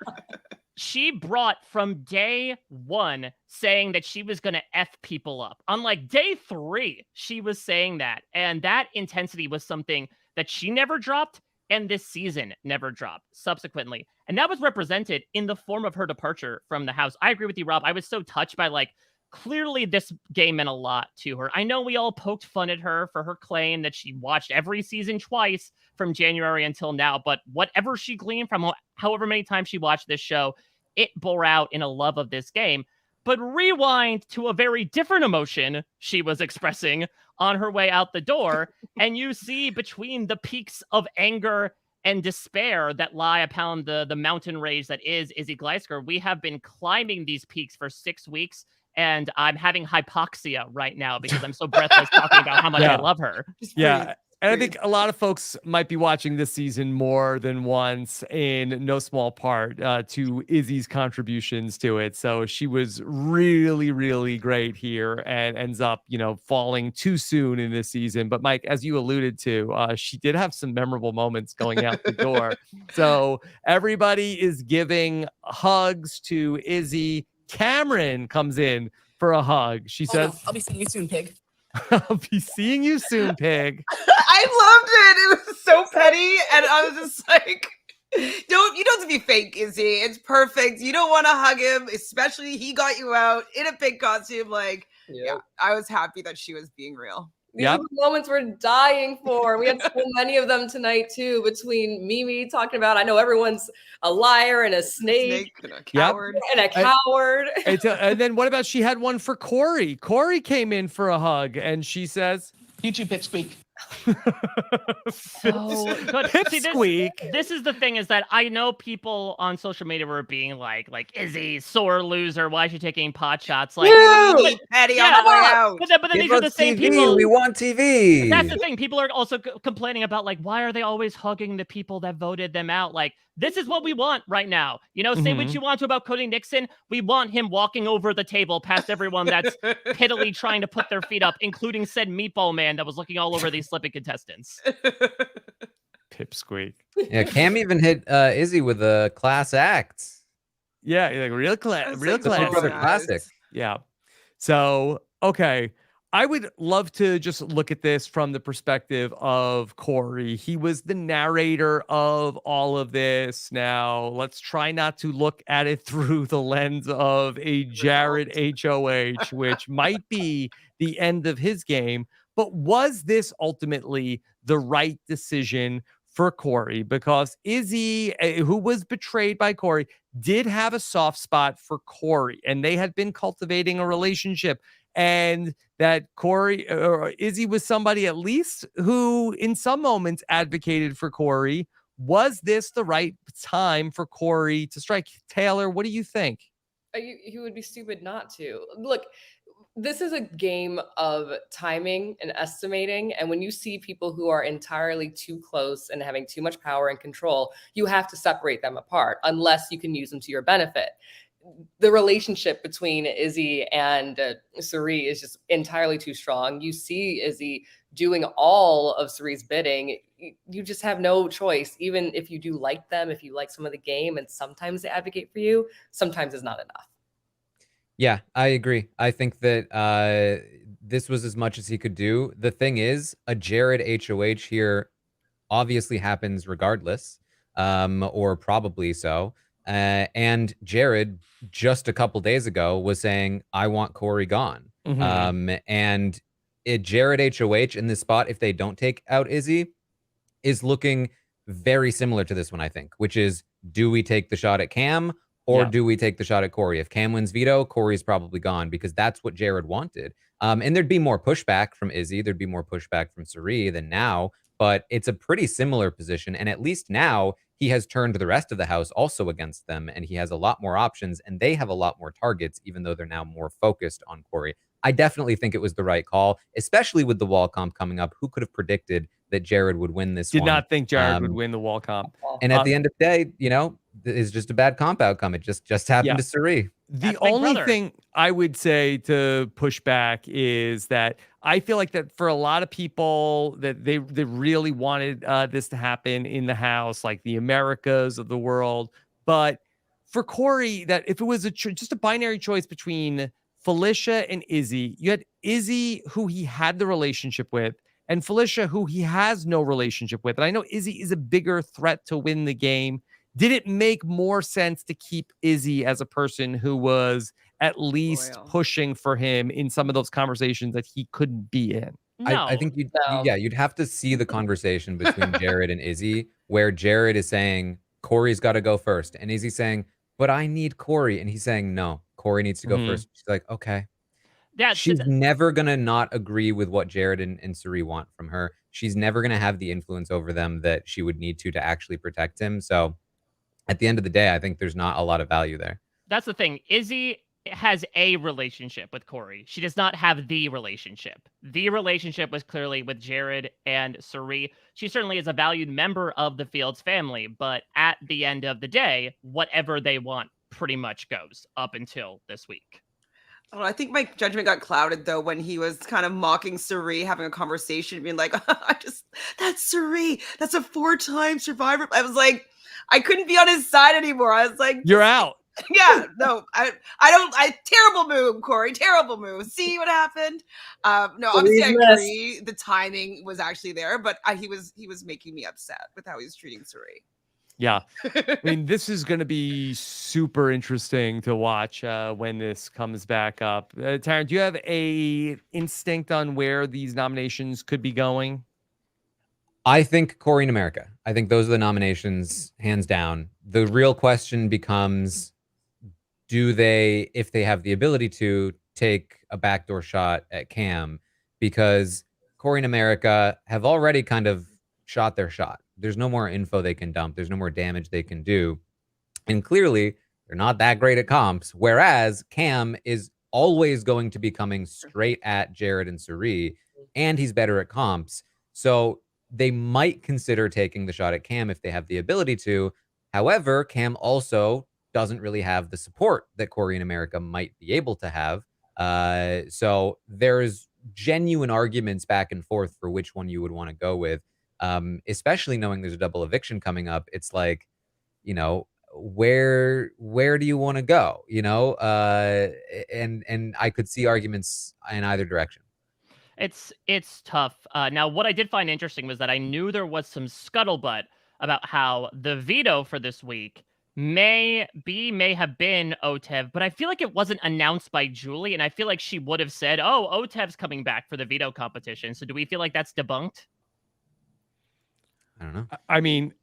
She brought from day one saying that she was going to F people up. On like day 3, she was saying that. And that intensity was something that she never dropped and this season never dropped subsequently. And that was represented in the form of her departure from the house. I agree with you, Rob. I was so touched by like, clearly this game meant a lot to her. I know we all poked fun at her for her claim that she watched every season twice from January until now, but whatever she gleaned from however many times she watched this show, it bore out in a love of this game. But rewind to a very different emotion she was expressing on her way out the door, and you see between the peaks of anger and despair that lie upon the mountain range that is Izzy Gleisker, we have been climbing these peaks for 6 weeks, and I'm having hypoxia right now because I'm so breathless talking about how much I love her. Yeah. And I think a lot of folks might be watching this season more than once, in no small part to Izzy's contributions to it. So she was really, really great here and ends up, falling too soon in this season. But Mike, as you alluded to, she did have some memorable moments going out the door. So everybody is giving hugs to Izzy. Cameron comes in for a hug. She says, I'll be seeing you soon, pig. I'll be seeing you soon, pig. I loved it. It was so petty, and I was just like, you don't have to be fake, Izzy. It's perfect. You don't want to hug him, especially he got you out in a pig costume. Like, yeah, I was happy that she was being real. These are the moments we're dying for. We had so many of them tonight too, between Mimi talking about, I know everyone's a liar and a snake and a coward. And a coward. And then what about she had one for Corey? Corey came in for a hug and she says, You too, Pipsqueak. So good. See, Pipsqueak. This is the thing, is that I know people on social media were being like Izzy, sore loser, why is she taking pot shots? Like, petty on the way out. But then these are the same TV. people. We want TV. That's the thing. People are also complaining about, like, why are they always hugging the people that voted them out? Like, this is what we want right now. Say what you want to about Cody Nixon. We want him walking over the table past everyone that's pittily trying to put their feet up, including said meatball man that was looking all over these slipping contestants. Pipsqueak. Yeah, Cam even hit Izzy with a class act. Yeah, like real class. Classic. Yeah. So, okay. I would love to just look at this from the perspective of Corey. He was the narrator of all of this. Now, let's try not to look at it through the lens of a Jared HOH, which might be the end of his game. But was this ultimately the right decision for Corey? Because Izzy, who was betrayed by Corey, did have a soft spot for Corey, and they had been cultivating a relationship. And that Corey or Izzy was somebody at least who in some moments advocated for Corey. Was this the right time for Corey to strike? Taylor, what do you think? He would be stupid not to. Look, this is a game of timing and estimating. And when you see people who are entirely too close and having too much power and control, you have to separate them apart unless you can use them to your benefit. The relationship between Izzy and Cirie is just entirely too strong. You see Izzy doing all of Cirie's bidding. You just have no choice. Even if you do like them, if you like some of the game, and sometimes they advocate for you, sometimes it's not enough. Yeah, I agree. I think that this was as much as he could do. The thing is, a Jared HOH here obviously happens regardless, or probably so. And Jared, just a couple days ago, was saying, I want Corey gone. And Jared HOH in this spot, if they don't take out Izzy, is looking very similar to this one, I think, which is, do we take the shot at Cam or do we take the shot at Corey? If Cam wins veto, Corey's probably gone, because that's what Jared wanted. And there'd be more pushback from Izzy. There'd be more pushback from Cirie than now, but it's a pretty similar position. And at least now he has turned the rest of the house also against them, and he has a lot more options, and they have a lot more targets, even though they're now more focused on Corey. I definitely think it was the right call, especially with the wall comp coming up. Who could have predicted that Jared would win this one? Did not think Jared would win the wall comp. And at the end of the day, is just a bad comp outcome. It just happened Yeah. to Suri. The That's Big only Brother. thing I would say to push back is that I feel like that for a lot of people that they really wanted this to happen in the house, like the Americas of the world. But for Corey, that if it was just a binary choice between Felicia and Izzy, you had Izzy, who he had the relationship with, and Felicia, who he has no relationship with. And I know Izzy is a bigger threat to win the game. Did it make more sense to keep Izzy as a person who was at least Loyal. pushing for him in some of those conversations that he couldn't be in? No. I think No. you'd have to see the conversation between Jared and Izzy, where Jared is saying Corey's got to go first, and Izzy saying, "But I need Corey," and he's saying, "No, Corey needs to go Mhm. first." She's like, "Okay." Yeah, She's never gonna not agree with what Jared and Suri want from her. She's never gonna have the influence over them that she would need to actually protect him. So at the end of the day, I think there's not a lot of value there. that's the thing. Izzy has a relationship with Corey. She does not have the relationship. The relationship was clearly with Jared and Suri. She certainly is a valued member of the Fields family, but at the end of the day, whatever they want pretty much goes up until this week. Oh, I think my judgment got clouded though when he was kind of mocking Suri, having a conversation, being like, that's Suri. That's a 4-time survivor. I was like, I couldn't be on his side anymore. I was like, You're out. yeah, no, terrible move, Corey. Terrible move. See what happened? No, obviously I agree. The timing was actually there, but he was making me upset with how he was treating Suri. Yeah. I mean, this is going to be super interesting to watch when this comes back up. Taran, do you have a instinct on where these nominations could be going? I think Corey and America. I think those are the nominations, hands down. The real question becomes, do they, if they have the ability to, take a backdoor shot at Cam? Because Corey and America have already kind of shot their shot. There's no more info they can dump. There's no more damage they can do. And clearly, they're not that great at comps. Whereas Cam is always going to be coming straight at Jared and Suri, and he's better at comps. So they might consider taking the shot at Cam if they have the ability to. However, Cam also doesn't really have the support that Corey and America might be able to have. So there's genuine arguments back and forth for which one you would want to go with. Especially knowing there's a double eviction coming up. It's like, you know, where do you want to go? You know, and I could see arguments in either direction. It's tough. Now, what I did find interesting was that I knew there was some scuttlebutt about how the veto for this week may have been Otev, but I feel like it wasn't announced by Julie, and I feel like she would have said, "Oh, Otev's coming back for the veto competition." So, do we feel like that's debunked? I don't know. I mean,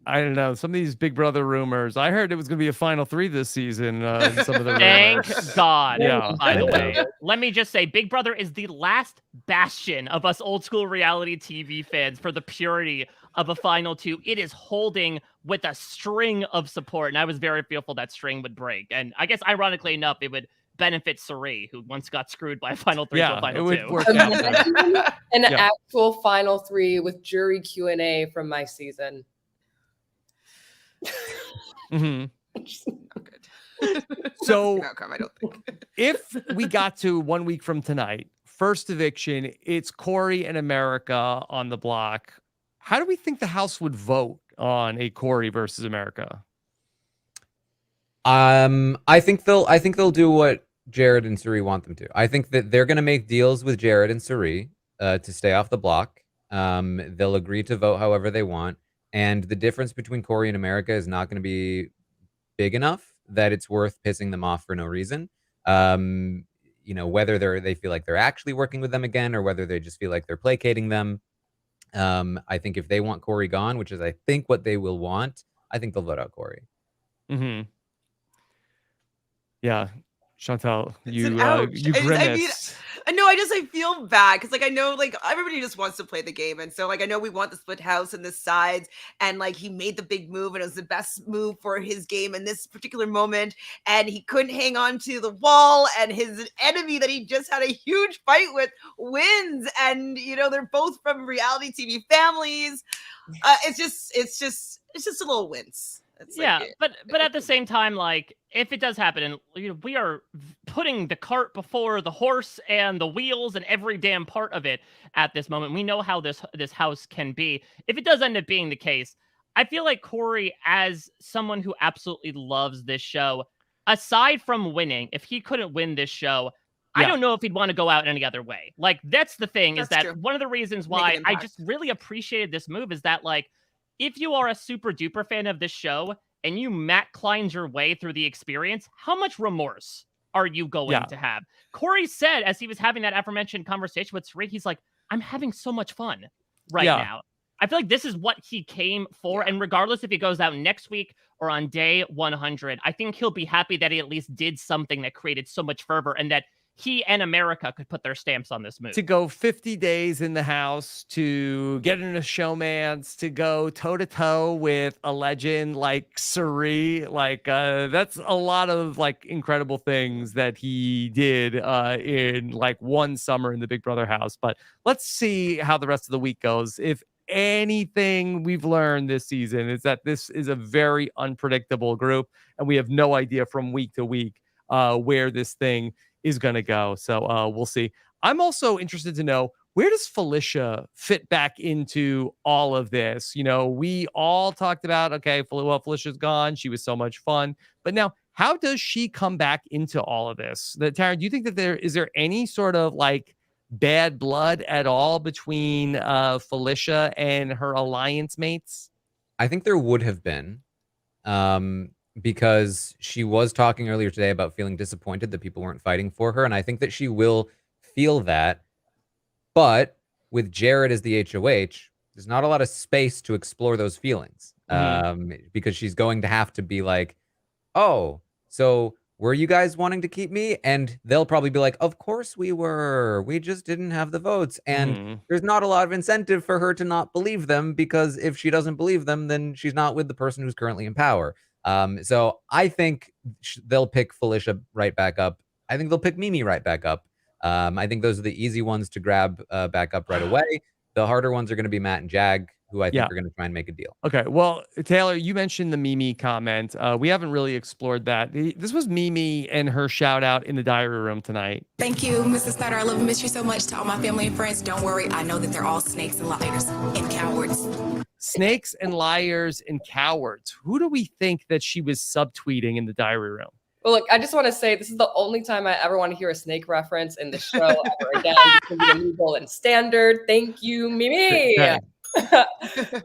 I don't know. Some of these Big Brother rumors. I heard it was going to be a final 3 this season. In some of the Thank rumors. God. Yeah. By the way, let me just say, Big Brother is the last bastion of us old school reality TV fans for the purity of a final 2. It is holding with a string of support, and I was very fearful that string would break. And I guess, ironically enough, it would benefit Suri, who once got screwed by a final 3 to a final 2. It would work out. An Yeah. actual final 3 with jury Q&A from my season. Mm-hmm. Not good. So Good outcome, I don't think. if we got to 1 week from tonight, first eviction, it's Corey and America on the block. How do we think the house would vote on a Corey versus America? I think they'll do what Jared and Suri want them to. I think that they're going to make deals with Jared and Suri to stay off the block. They'll agree to vote however they want. And the difference between Corey and America is not going to be big enough that it's worth pissing them off for no reason. You know, whether they feel like they're actually working with them again or whether they just feel like they're placating them. I think if they want Corey gone, which is I think what they will want, I think they'll vote out Corey. Mm-hmm. Yeah. Chantal, you ouch. grimaced. I feel bad because like I know like everybody just wants to play the game, and so like I know we want the split house and the sides, and like he made the big move and it was the best move for his game in this particular moment, and he couldn't hang on to the wall, and his enemy that he just had a huge fight with wins, and you know they're both from reality TV families. It's just a little wince. It's Yeah, like, but at the same time, like if it does happen, and we are putting the cart before the horse and the wheels and every damn part of it at this moment. We know how this house can be. If it does end up being the case, I feel like Corey, as someone who absolutely loves this show, aside from winning, if he couldn't win this show, I Yeah. don't know if he'd want to go out any other way. Like that's the thing, is That's that true. one of the reasons Make an why I impact. just really appreciated this move is that, like, if you are a super duper fan of this show and you Matt Kleins your way through the experience, how much remorse are you going to have? Corey said, as he was having that aforementioned conversation with Sri, he's like, I'm having so much fun right now. I feel like this is what he came for. Yeah. And regardless if he goes out next week or on day 100, I think he'll be happy that he at least did something that created so much fervor and that he and America could put their stamps on this move. To go 50 days in the house, to get in a showmance, to go toe-to-toe with a legend like Suri, like that's a lot of like incredible things that he did in like one summer in the Big Brother house. But let's see how the rest of the week goes. If anything we've learned this season is that this is a very unpredictable group, and we have no idea from week to week where this thing is going to go. So we'll see. I'm also interested to know, where does Felicia fit back into all of this? You know, we all talked about, okay, well, Felicia's gone. She was so much fun. But now, how does she come back into all of this? Taran, do you think that there is any sort of like bad blood at all between Felicia and her alliance mates? I think there would have been. Because she was talking earlier today about feeling disappointed that people weren't fighting for her. And I think that she will feel that. But with Jared as the HOH, there's not a lot of space to explore those feelings. Because she's going to have to be like, oh, so were you guys wanting to keep me? And they'll probably be like, of course we were. We just didn't have the votes. And there's not a lot of incentive for her to not believe them, because if she doesn't believe them, then she's not with the person who's currently in power. So I think they'll pick Felicia right back up. I think they'll pick Mimi right back up. I think those are the easy ones to grab back up right away. The harder ones are going to be Matt and Jag, who I think are going to try and make a deal. Okay. Well, Taylor, you mentioned the Mimi comment. We haven't really explored that. This was Mimi and her shout out in the diary room tonight. Thank you, Mrs. Snyder. I love and miss you so much. To all my family and friends, don't worry. I know that they're all snakes and liars and cowards. Snakes and liars and cowards. Who do we think that she was subtweeting in the diary room? Well, look, I just want to say this is the only time I ever want to hear a snake reference in the show ever again. This is a new golden standard. Thank you, Mimi. Okay.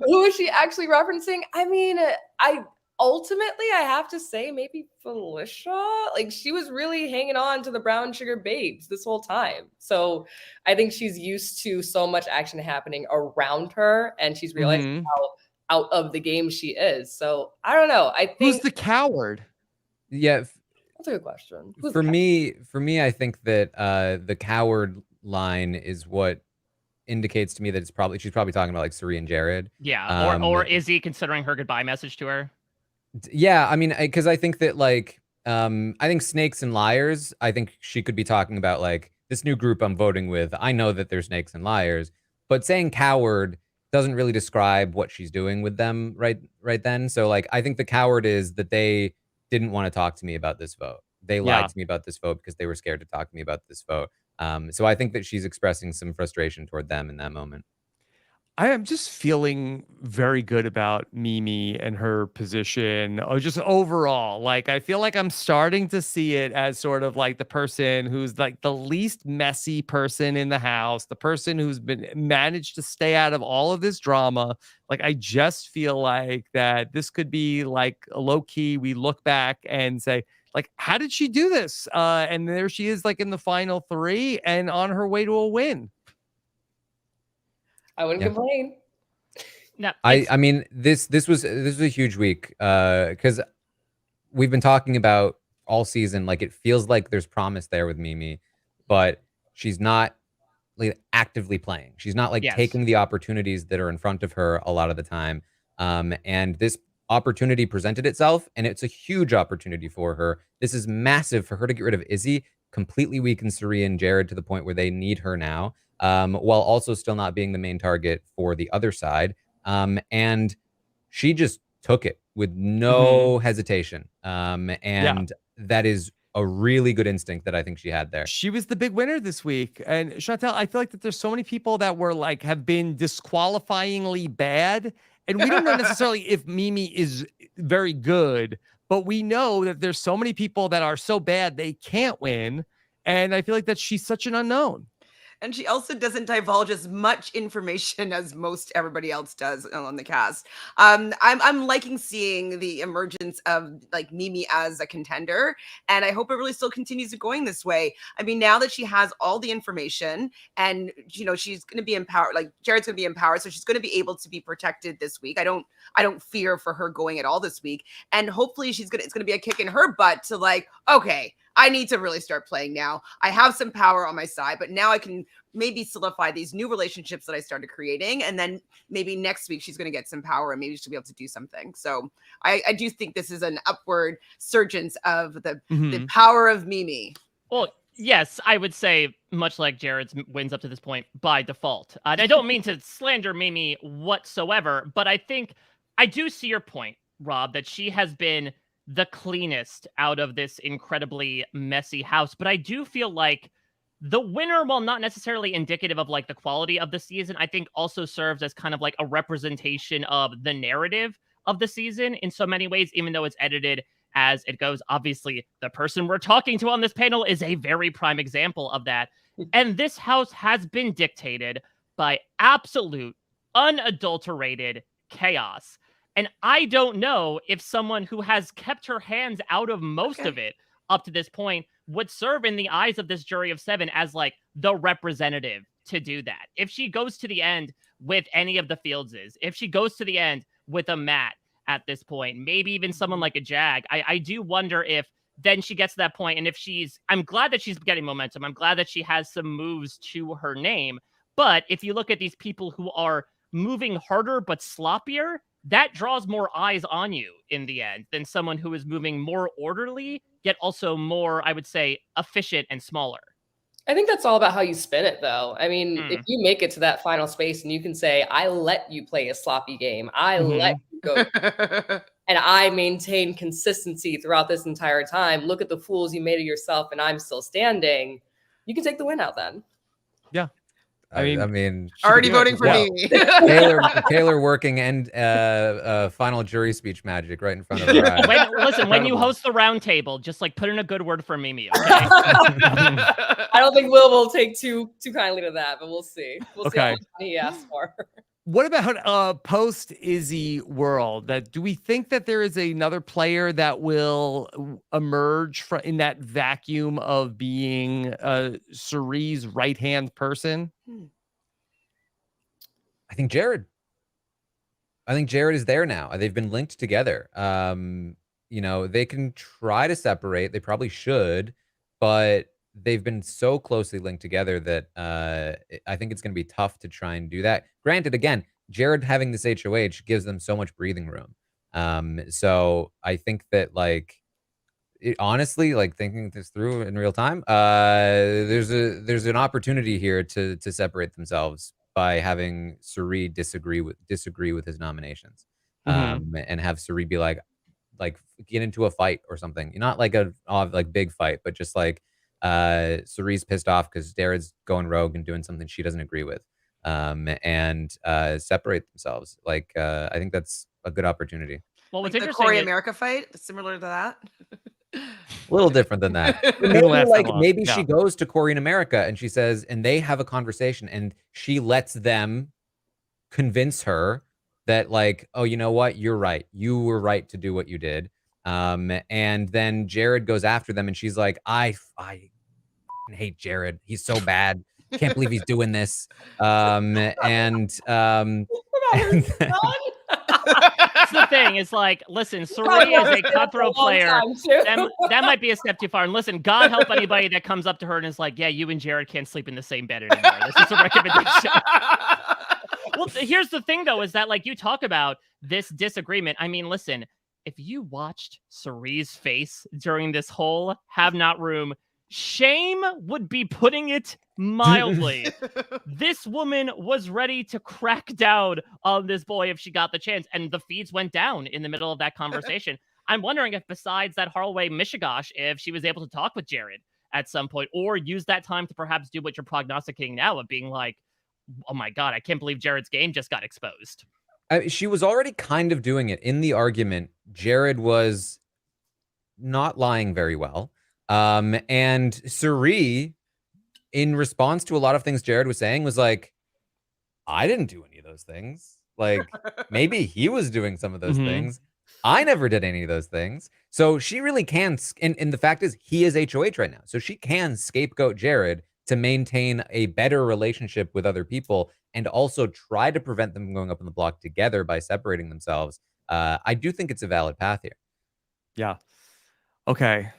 Who is she actually referencing? I mean, I have to say maybe Felicia. Like, she was really hanging on to the brown sugar babes this whole time. So I think she's used to so much action happening around her, and she's realized how out of the game she is. So I don't know. I think Who's the coward? Yeah, that's a good question. Who's for me, I think that the coward line is what indicates to me that she's probably talking about like Suri and Jared. Yeah, or is he considering her goodbye message to her? Yeah, I mean, because I think that like I think snakes and liars, I think she could be talking about like this new group I'm voting with. I know that they're snakes and liars, but saying coward doesn't really describe what she's doing with them right then. So like I think the coward is that they didn't want to talk to me about this vote. They lied to me about this vote because they were scared to talk to me about this vote. So I think that she's expressing some frustration toward them in that moment. I am just feeling very good about Mimi and her position, or just overall. Like, I feel like I'm starting to see it as sort of like the person who's like the least messy person in the house, the person who's been managed to stay out of all of this drama. Like, I just feel like that this could be like a low key. We look back and say, like, how did she do this? And there she is, like in the final three and on her way to a win. I wouldn't complain. No, I mean, this was a huge week because we've been talking about all season. Like, it feels like there's promise there with Mimi, but she's not like actively playing. She's not like taking the opportunities that are in front of her a lot of the time. And this opportunity presented itself, and it's a huge opportunity for her. This is massive for her to get rid of Izzy, completely weaken Suri and Jared to the point where they need her now. While also still not being the main target for the other side. And she just took it with no hesitation. And that is a really good instinct that I think she had there. She was the big winner this week. And Chantele, I feel like that there's so many people that were like, have been disqualifyingly bad. And we don't know necessarily if Mimi is very good, but we know that there's so many people that are so bad they can't win. And I feel like that she's such an unknown. And she also doesn't divulge as much information as most everybody else does on the cast. I'm liking seeing the emergence of like Mimi as a contender, and I hope it really still continues going this way. I mean, now that she has all the information, and she's going to be empowered. Like Jared's going to be empowered, so she's going to be able to be protected this week. I don't fear for her going at all this week, and hopefully it's going to be a kick in her butt to like, okay, I need to really start playing now. I have some power on my side, but now I can maybe solidify these new relationships that I started creating. And then maybe next week she's going to get some power and maybe she'll be able to do something. So I do think this is an upward surgence of the power of Mimi. Well, yes, I would say much like Jared's wins up to this point by default. And I don't mean to slander Mimi whatsoever, but I think I do see your point, Rob, that she has been the cleanest out of this incredibly messy house. But I do feel like the winner, while not necessarily indicative of like the quality of the season, I think also serves as kind of like a representation of the narrative of the season in so many ways, even though it's edited as it goes. Obviously, the person we're talking to on this panel is a very prime example of that. And this house has been dictated by absolute, unadulterated chaos. And I don't know if someone who has kept her hands out of most of it up to this point would serve in the eyes of this jury of 7 as like the representative to do that. If she goes to the end with any of the Fieldses, if she goes to the end with a Matt at this point, maybe even someone like a Jag, I do wonder if then she gets to that point. And if I'm glad that she's getting momentum. I'm glad that she has some moves to her name. But if you look at these people who are moving harder but sloppier, that draws more eyes on you in the end than someone who is moving more orderly, yet also more, I would say, efficient and smaller. I think that's all about how you spin it, though. I mean, if you make it to that final space and you can say, I let you play a sloppy game, I let you go, and I maintain consistency throughout this entire time. Look at the fools you made of yourself, and I'm still standing. You can take the win out then. Yeah. I mean, already voting for me. Taylor working and final jury speech magic right in front of her eyes. Listen, when you host the round table, just like put in a good word for Mimi, okay? I don't think will take too kindly to that, but we'll see. We'll see how much he asks for. What about post Izzy world? Do we think that there is another player that will emerge in that vacuum of being Cerie's right-hand person? I think Jared is there now. They've been linked together. They can try to separate. They probably should, but they've been so closely linked together that I think it's going to be tough to try and do that. Granted, again, Jared having this HOH gives them so much breathing room. So I think that honestly, thinking this through in real time, there's an opportunity here to separate themselves by having Cerie disagree with his nominations, and have Cerie be like get into a fight or something. Not like a big fight, but just Cerie's pissed off because Jared's going rogue and doing something she doesn't agree with, and separate themselves. I think that's a good opportunity. Well, what's the interesting Corey America fight, similar to that. A little different than that. Maybe she goes to Corey in America and she says, and they have a conversation, and she lets them convince her that oh, you know what? You're right. You were right to do what you did. And then Jared goes after them, and she's like, I hate Jared. He's so bad. Can't believe he's doing this. That's the thing. It's listen, Cerie is a cutthroat player. That might be a step too far. And listen, God help anybody that comes up to her and is like, yeah, you and Jared can't sleep in the same bed anymore. This is a recommendation. Well, here's the thing, though, is that you talk about this disagreement. I mean, listen, if you watched Cerie's face during this whole have not room, Shame would be putting it mildly. This woman was ready to crack down on this boy if she got the chance, and the feeds went down in the middle of that conversation. I'm wondering if, besides that Harloway Mishigosh, if she was able to talk with Jared at some point, or use that time to perhaps do what you're prognosticating now of being like, oh my God, I can't believe Jared's game just got exposed. She was already kind of doing it in the argument. Jared was not lying very well. And Suri, in response to a lot of things Jared was saying, was like, I didn't do any of those things. Like, maybe he was doing some of those things. I never did any of those things. So she really can. And the fact is, he is HOH right now. So she can scapegoat Jared to maintain a better relationship with other people and also try to prevent them from going up on the block together by separating themselves. I do think it's a valid path here. Yeah. Okay.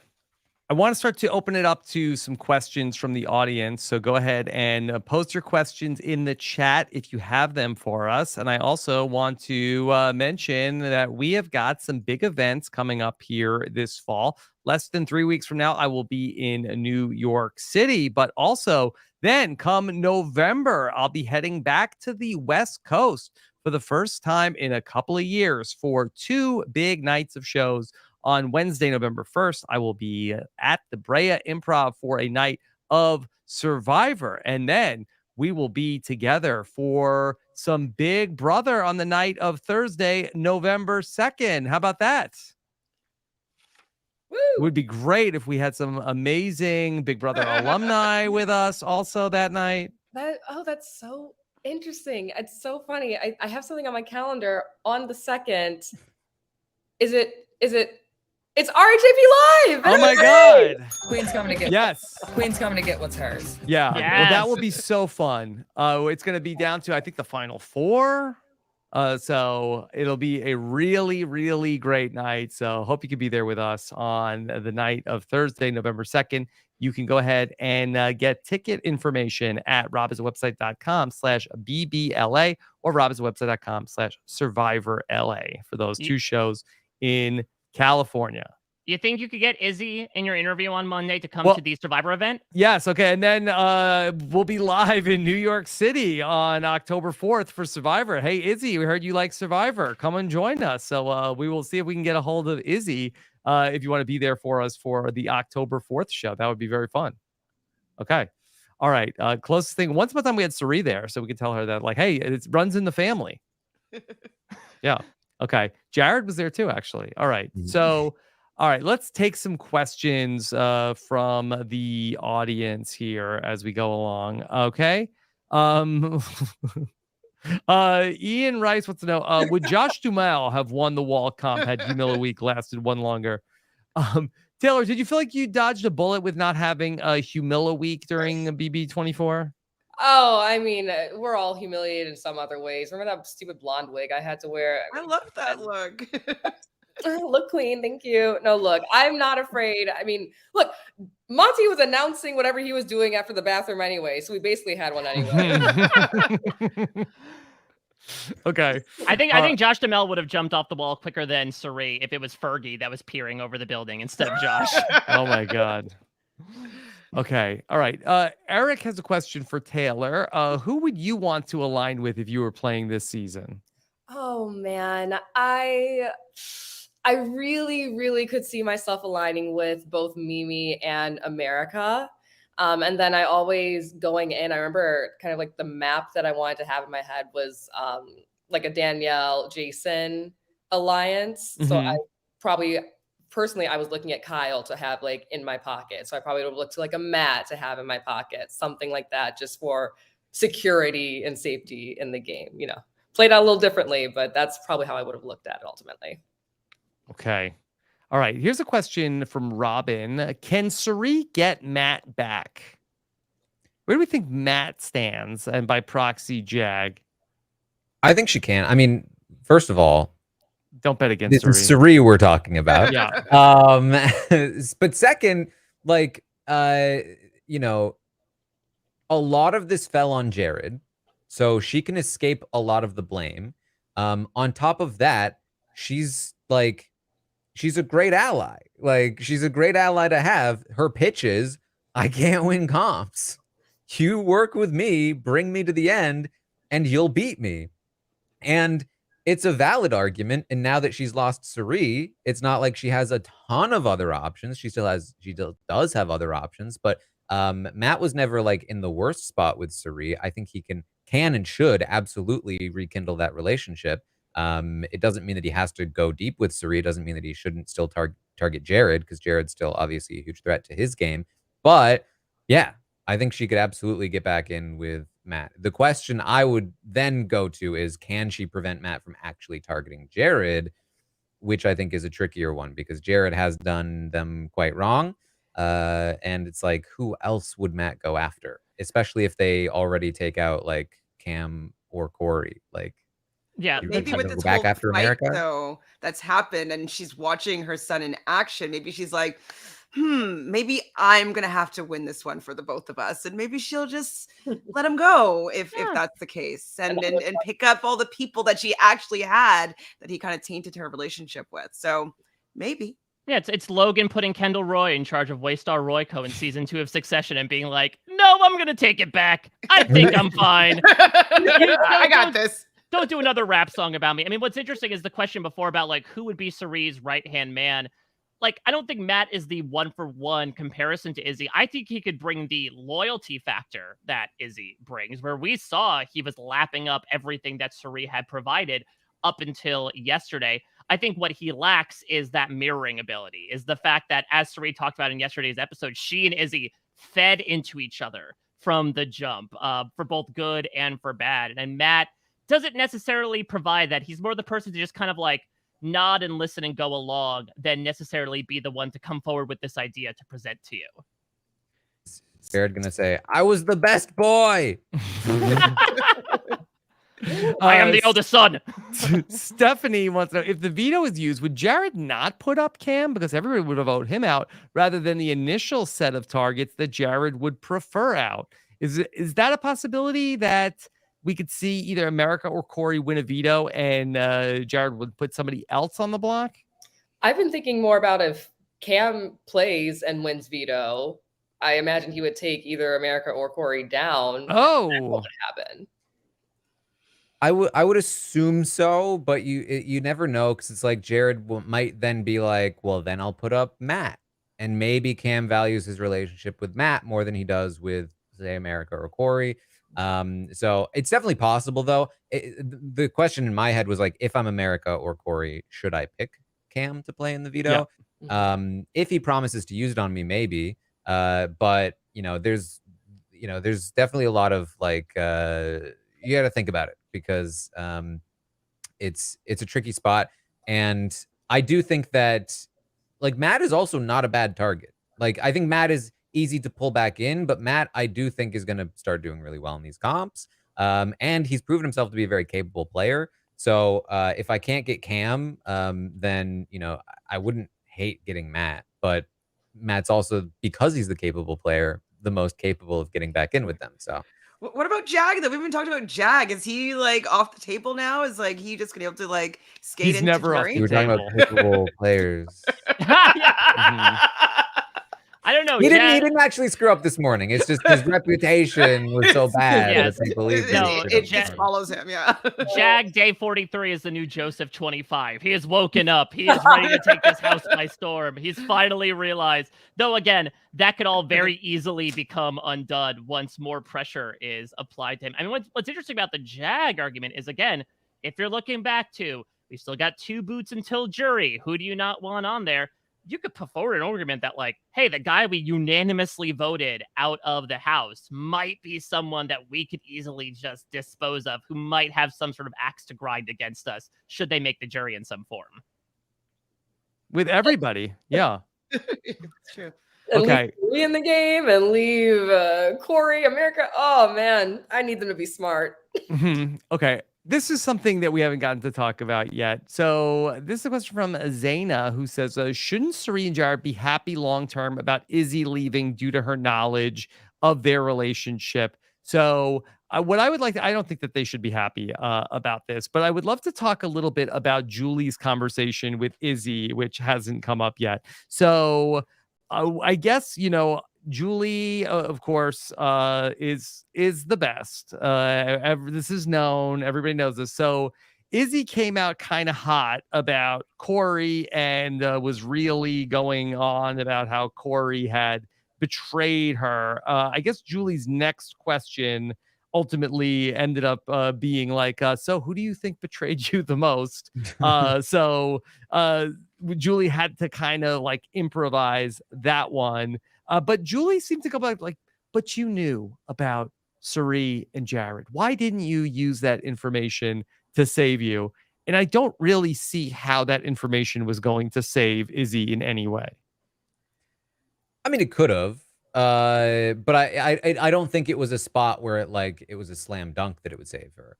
I want to start to open it up to some questions from the audience. So go ahead and post your questions in the chat if you have them for us. And I also want to mention that we have got some big events coming up here this fall. Less than 3 weeks from now, I will be in New York City. But also then come November, I'll be heading back to the West Coast for the first time in a couple of years for 2 big nights of shows. On Wednesday, November 1st, I will be at the Brea Improv for a night of Survivor. And then we will be together for some Big Brother on the night of Thursday, November 2nd. How about that? Woo! It would be great if we had some amazing Big Brother alumni with us also that night. That's so interesting. It's so funny. I have something on my calendar on the 2nd. Is it It's RHAPpy Live! Oh my God. Queen's coming to get Queen's coming to get what's hers. Yeah. Yes. Well, that will be so fun. It's going to be down to, I think, the final 4. So it'll be a really, really great night. So hope you can be there with us on the night of Thursday, November 2nd. You can go ahead and get ticket information at robisawebsite.com/BBLA or robisawebsite.com/SurvivorLA for those 2 shows in California. You think you could get Izzy in your interview on Monday to come to the Survivor event? Yes. Okay. And then we'll be live in New York City on October 4th for Survivor. Hey, Izzy, we heard you like Survivor. Come and join us. So we will see if we can get a hold of Izzy if you want to be there for us for the October 4th show. That would be very fun. Okay. All right. Closest thing. Once upon a time we had Suri there, so we could tell her that, like, hey, it runs in the family. Yeah. Okay. Jared was there too, actually. All right. So, all right, let's take some questions from the audience here as we go along. Okay. Ian Rice wants to know, would Josh Duhamel have won the wall comp had Humilla Week lasted one longer? Taylor, did you feel like you dodged a bullet with not having a Humilla Week during BB24? Oh, I mean, we're all humiliated in some other ways. Remember that stupid blonde wig I had to wear? I love that look. Look clean, thank you. No, look, I'm not afraid. I mean, look, Monty was announcing whatever he was doing after the bathroom anyway, so we basically had one anyway. Okay. I think Josh Duhamel would have jumped off the wall quicker than Suri if it was Fergie that was peering over the building instead of Josh. Oh my God. Okay. All right. Eric has a question for Taylor. Who would you want to align with if you were playing this season? Oh man, I really, really could see myself aligning with both Mimi and America. And then I always going in, I remember kind of like the map that I wanted to have in my head was like a Danielle Jason alliance. So I probably personally, I was looking at Kyle to have like in my pocket. So I probably would have looked to like a Matt to have in my pocket, something like that, just for security and safety in the game. You know, played out a little differently, but that's probably how I would have looked at it ultimately. Okay. All right. Here's a question from Robin. Can Suri get Matt back? Where do we think Matt stands? And by proxy, Jag. I think she can. I mean, first of all, don't bet against Suri. Suri we're talking about. Yeah. But second, like, you know, a lot of this fell on Jared, so she can escape a lot of the blame. On top of that, she's a great ally. Like, she's a great ally to have. Her pitches I can't win comps. You work with me, bring me to the end, and you'll beat me. And it's a valid argument. And now that she's lost Cirie, it's not like she has a ton of other options. She does have other options, but Matt was never like in the worst spot with Cirie. I think he can and should absolutely rekindle that relationship. It doesn't mean that he has to go deep with Cirie. It doesn't mean that he shouldn't still target Jared, because Jared's still obviously a huge threat to his game. But yeah, I think she could absolutely get back in with Matt. The question I would then go to is, can she prevent Matt from actually targeting Jared? Which I think is a trickier one, because Jared has done them quite wrong. And it's like, who else would Matt go after? Especially if they already take out like Cam or Corey. Like, yeah, maybe with this back whole after fight, America, though, that's happened, and she's watching her son in action. Maybe she's like, maybe I'm gonna have to win this one for the both of us, and maybe she'll just let him go if that's the case, and pick up all the people that she actually had that he kind of tainted her relationship with. So maybe. Yeah, it's Logan putting Kendall Roy in charge of Waystar Royco in season 2 of Succession and being like, no, I'm gonna take it back. I think I'm fine. I got this. Don't do another rap song about me. I mean, what's interesting is the question before about like who would be Cirie's right-hand man. Like, I don't think Matt is the one-for-one comparison to Izzy. I think he could bring the loyalty factor that Izzy brings, where we saw he was lapping up everything that Cirie had provided up until yesterday. I think what he lacks is that mirroring ability, is the fact that, as Cirie talked about in yesterday's episode, she and Izzy fed into each other from the jump, for both good and for bad. And Matt doesn't necessarily provide that. He's more the person to just kind of like nod and listen and go along than necessarily be the one to come forward with this idea to present to you. Jared gonna say, I was the best boy. I am the eldest son. Stephanie wants to know, if the veto is used, would Jared not put up Cam? Because everybody would vote him out rather than the initial set of targets that Jared would prefer out. Is that a possibility that we could see either America or Corey win a veto and Jared would put somebody else on the block? I've been thinking more about if Cam plays and wins veto, I imagine he would take either America or Corey down. Oh, what would happen? I would assume so, but you never know, because it's like Jared might then be like, well, then I'll put up Matt, and maybe Cam values his relationship with Matt more than he does with, say, America or Corey. So it's definitely possible, though. The question in my head was like, if I'm America or Corey, should I pick Cam to play in the veto? Yeah. If he promises to use it on me, maybe. But there's definitely a lot of like, you got to think about it, because it's a tricky spot. And I do think that like Matt is also not a bad target. Like, I think Matt is easy to pull back in, but Matt, I do think, is going to start doing really well in these comps. And he's proven himself to be a very capable player. So if I can't get Cam, then, I wouldn't hate getting Matt. But Matt's also, because he's the capable player, the most capable of getting back in with them. So what about Jag, though? We haven't talked about Jag. Is he like off the table now? Is like he just gonna be able to like skate He's into never off Terry? the we were talking about capable players. I don't know. He didn't actually screw up this morning. It's just his reputation was so bad Yes. that they believed It just follows him. Yeah. Jag Day 43 is the new Joseph 25. He has woken up. He is ready to take this house by storm. He's finally realized, though, again, that could all very easily become undone once more pressure is applied to him. I mean, what's interesting about the Jag argument is, again, if you're looking back to, we still got 2 boots until jury. Who do you not want on there? You could put forward an argument that, like, hey, the guy we unanimously voted out of the house might be someone that we could easily just dispose of, who might have some sort of axe to grind against us should they make the jury in some form. with everybody. Yeah. It's true. And Okay. leave Lee in the game and leave Corey, America. Oh man, I need them to be smart. Okay. This is something that we haven't gotten to talk about yet. So this is a question from Zaina, who says, shouldn't Cirie and Jared be happy long-term about Izzy leaving due to her knowledge of their relationship? So what I would like to, I don't think that they should be happy about this, but I would love to talk a little bit about Julie's conversation with Izzy, which hasn't come up yet. So I guess, Julie, of course, is the best. This is known. Everybody knows this. So Izzy came out kind of hot about Corey and was really going on about how Corey had betrayed her. I guess Julie's next question ultimately ended up being like, so who do you think betrayed you the most? So Julie had to kind of like improvise that one. But Julie seemed to go back like, but you knew about Cirie and Jared. Why didn't you use that information to save you? And I don't really see how that information was going to save Izzy in any way. I mean, it could have, but I don't think it was a spot where it was a slam dunk that it would save her.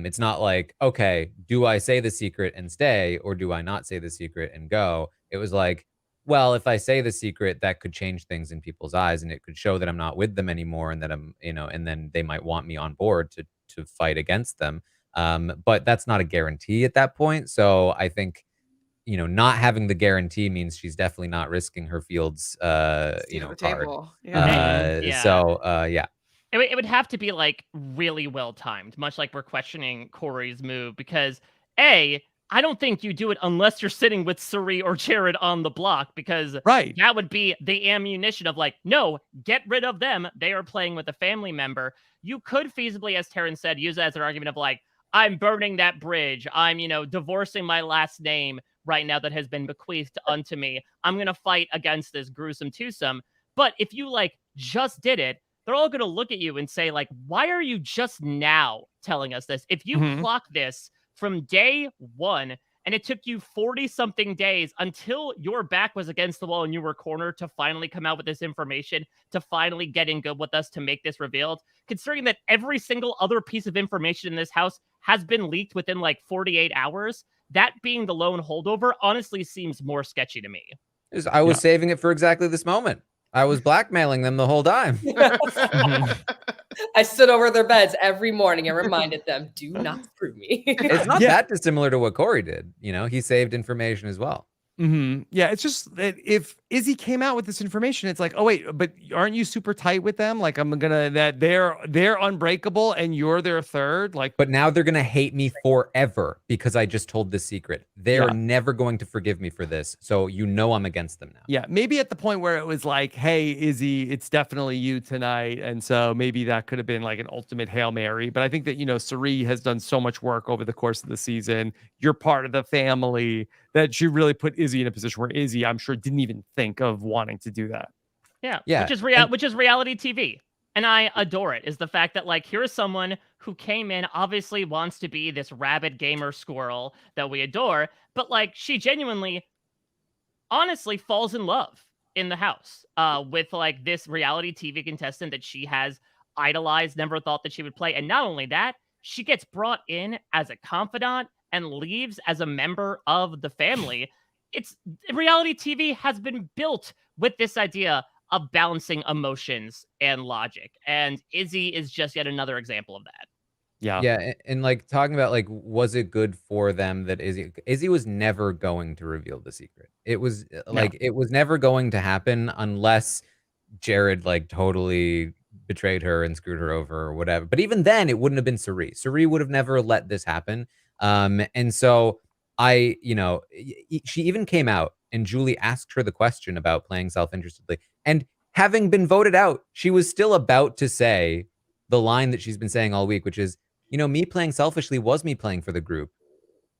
It's not like, okay, do I say the secret and stay, or do I not say the secret and go? It was like, well, if I say the secret, that could change things in people's eyes, and it could show that I'm not with them anymore, and that I'm, and then they might want me on board to fight against them. But that's not a guarantee at that point. So I think, not having the guarantee means she's definitely not risking her field's, card. Yeah. So, yeah. It would have to be like really well timed, much like we're questioning Corey's move, because I don't think you do it unless you're sitting with Cirie or Jared on the block, because that would be the ammunition of like, no, get rid of them. They are playing with a family member. You could feasibly, as Taran said, use it as an argument of like, I'm burning that bridge. I'm, divorcing my last name right now that has been bequeathed unto me. I'm going to fight against this gruesome twosome. But if you like just did it, they're all going to look at you and say like, why are you just now telling us this? If you clock this from day one, and it took you 40 something days until your back was against the wall and you were cornered to finally come out with this information, to finally get in good with us to make this revealed, considering that every single other piece of information in this house has been leaked within like 48 hours, that being the lone holdover honestly seems more sketchy to me. I was saving it for exactly this moment. I was blackmailing them the whole time. I stood over their beds every morning and reminded them, do not screw me. It's not that dissimilar to what Corey did. He saved information as well. Yeah, it's just that if Izzy came out with this information, it's like, oh wait, but aren't you super tight with them? Like that they're unbreakable and you're their third. Like, but now they're gonna hate me forever because I just told this secret. They're never going to forgive me for this. So I'm against them now. Yeah, maybe at the point where it was like, hey, Izzy, it's definitely you tonight, and so maybe that could have been like an ultimate Hail Mary. But I think that Cirie has done so much work over the course of the season. You're part of the family, that she really put Izzy in a position where Izzy, I'm sure, didn't even think of wanting to do that. Yeah. Which is reality TV. And I adore it, is the fact that like, here is someone who came in, obviously wants to be this rabid gamer squirrel that we adore, but like she genuinely, honestly falls in love in the house with like this reality TV contestant that she has idolized, never thought that she would play. And not only that, she gets brought in as a confidant and leaves as a member of the family. Reality TV has been built with this idea of balancing emotions and logic. And Izzy is just yet another example of that. Yeah. And like talking about like, was it good for them that Izzy was never going to reveal the secret. It was like, it was never going to happen unless Jared like totally betrayed her and screwed her over or whatever. But even then it wouldn't have been Cirie. Cirie would have never let this happen. And so she even came out and Julie asked her the question about playing self-interestedly, and having been voted out, she was still about to say the line that she's been saying all week, which is, me playing selfishly was me playing for the group,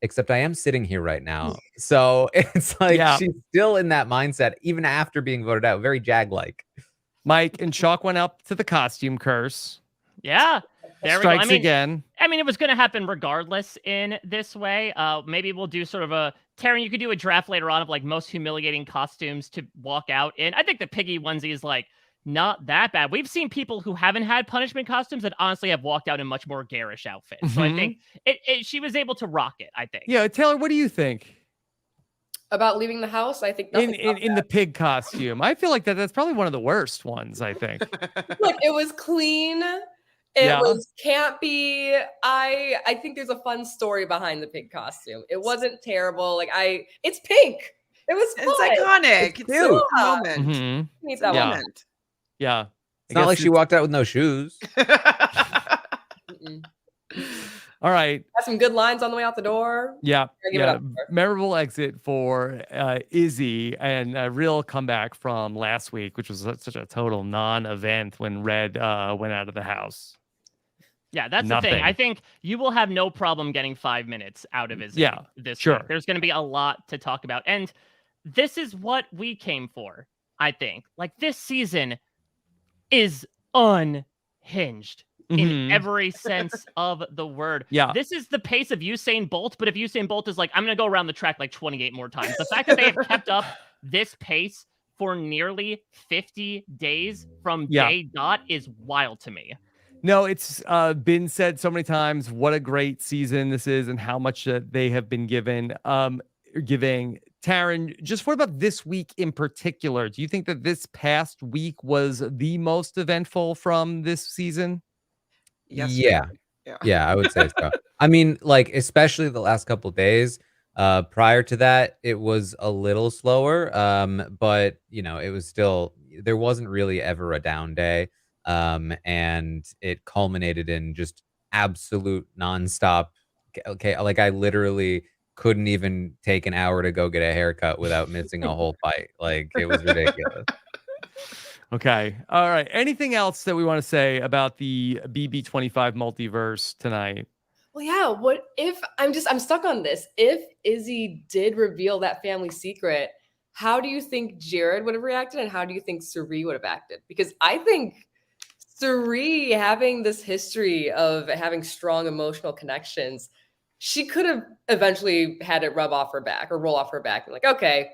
except I am sitting here right now. So it's like, she's still in that mindset, even after being voted out, very Jag-like. Mike and Chalk went up to the costume curse. Yeah. There Strikes we go. Again. I mean, it was going to happen regardless in this way. Maybe we'll do sort of a... Taran, you could do a draft later on of like most humiliating costumes to walk out in. I think the piggy onesie is like not that bad. We've seen people who haven't had punishment costumes that honestly have walked out in much more garish outfits. So I think she was able to rock it, I think. Yeah, Taylor, what do you think? About leaving the house? I think in the pig costume. I feel like that's probably one of the worst ones, I think. Look, it was clean. It was campy. I think there's a fun story behind the pig costume. It wasn't terrible. Like it's pink. It was fun. It's iconic. It's so moment. Need that moment. Yeah. It's not like she walked out with no shoes. All right. Got some good lines on the way out the door. Yeah. Give it up. Memorable exit for Izzy, and a real comeback from last week, which was such a total non-event when Red went out of the house. Yeah, that's the thing. I think you will have no problem getting 5 minutes out of Izzy this week. There's going to be a lot to talk about. And this is what we came for, I think. Like, this season is unhinged in every sense of the word. Yeah. This is the pace of Usain Bolt, but if Usain Bolt is like, I'm going to go around the track like 28 more times. The fact that they have kept up this pace for nearly 50 days from day dot is wild to me. No, it's been said so many times what a great season this is and how much they have been giving. Taran, just what about this week in particular? Do you think that this past week was the most eventful from this season? Yes. Yeah, I would say so. I mean, like, especially the last couple of days. Prior to that, it was a little slower, but you know, it was still, there wasn't really ever a down day. And it culminated in just absolute nonstop. Okay, like I literally couldn't even take an hour to go get a haircut without missing a whole fight. Like, it was ridiculous. Okay. All right. Anything else that we want to say about the BB25 multiverse tonight? Well, yeah. What if I'm stuck on this? If Izzy did reveal that family secret, how do you think Jared would have reacted, and how do you think Suri would have acted? Because I think Suri, having this history of having strong emotional connections, she could have eventually had it rub off her back or roll off her back and like, okay,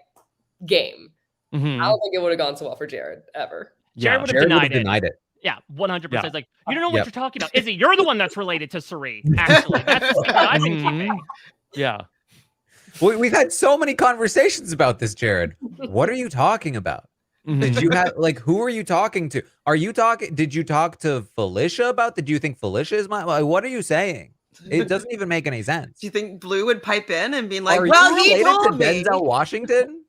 game. I don't think it would have gone so well for Jared ever. Jared would have denied it. Yeah, 100%. It's like, you don't know what you're talking about. Izzy, you're the one that's related to Suri, actually. That's the secret I've been keeping. Yeah. We've had so many conversations about this, Jared. What are you talking about? Did you have, like, who are you talking to? Did you talk to Felicia about that? Do you think Felicia is like, what are you saying? It doesn't even make any sense. Do you think Blue would pipe in and be like, are well, you he related told to me. Denzel Washington?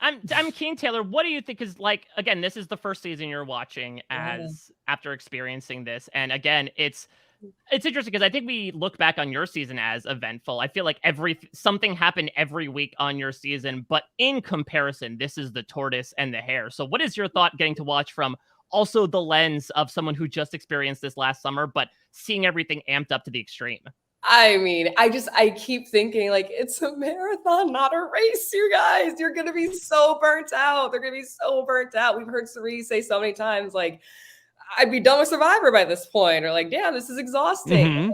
I'm keen, Taylor. What do you think? Because, like, again, this is the first season you're watching after experiencing this, and again, it's interesting because I think we look back on your season as eventful. I feel like something happened every week on your season, but in comparison, this is the tortoise and the hare. So, what is your thought getting to watch from also the lens of someone who just experienced this last summer, but seeing everything amped up to the extreme? I mean, I keep thinking, like, it's a marathon, not a race, you guys. You're going to be so burnt out. They're going to be so burnt out. We've heard Suri say so many times, like, I'd be done with Survivor by this point, or like, damn, this is exhausting.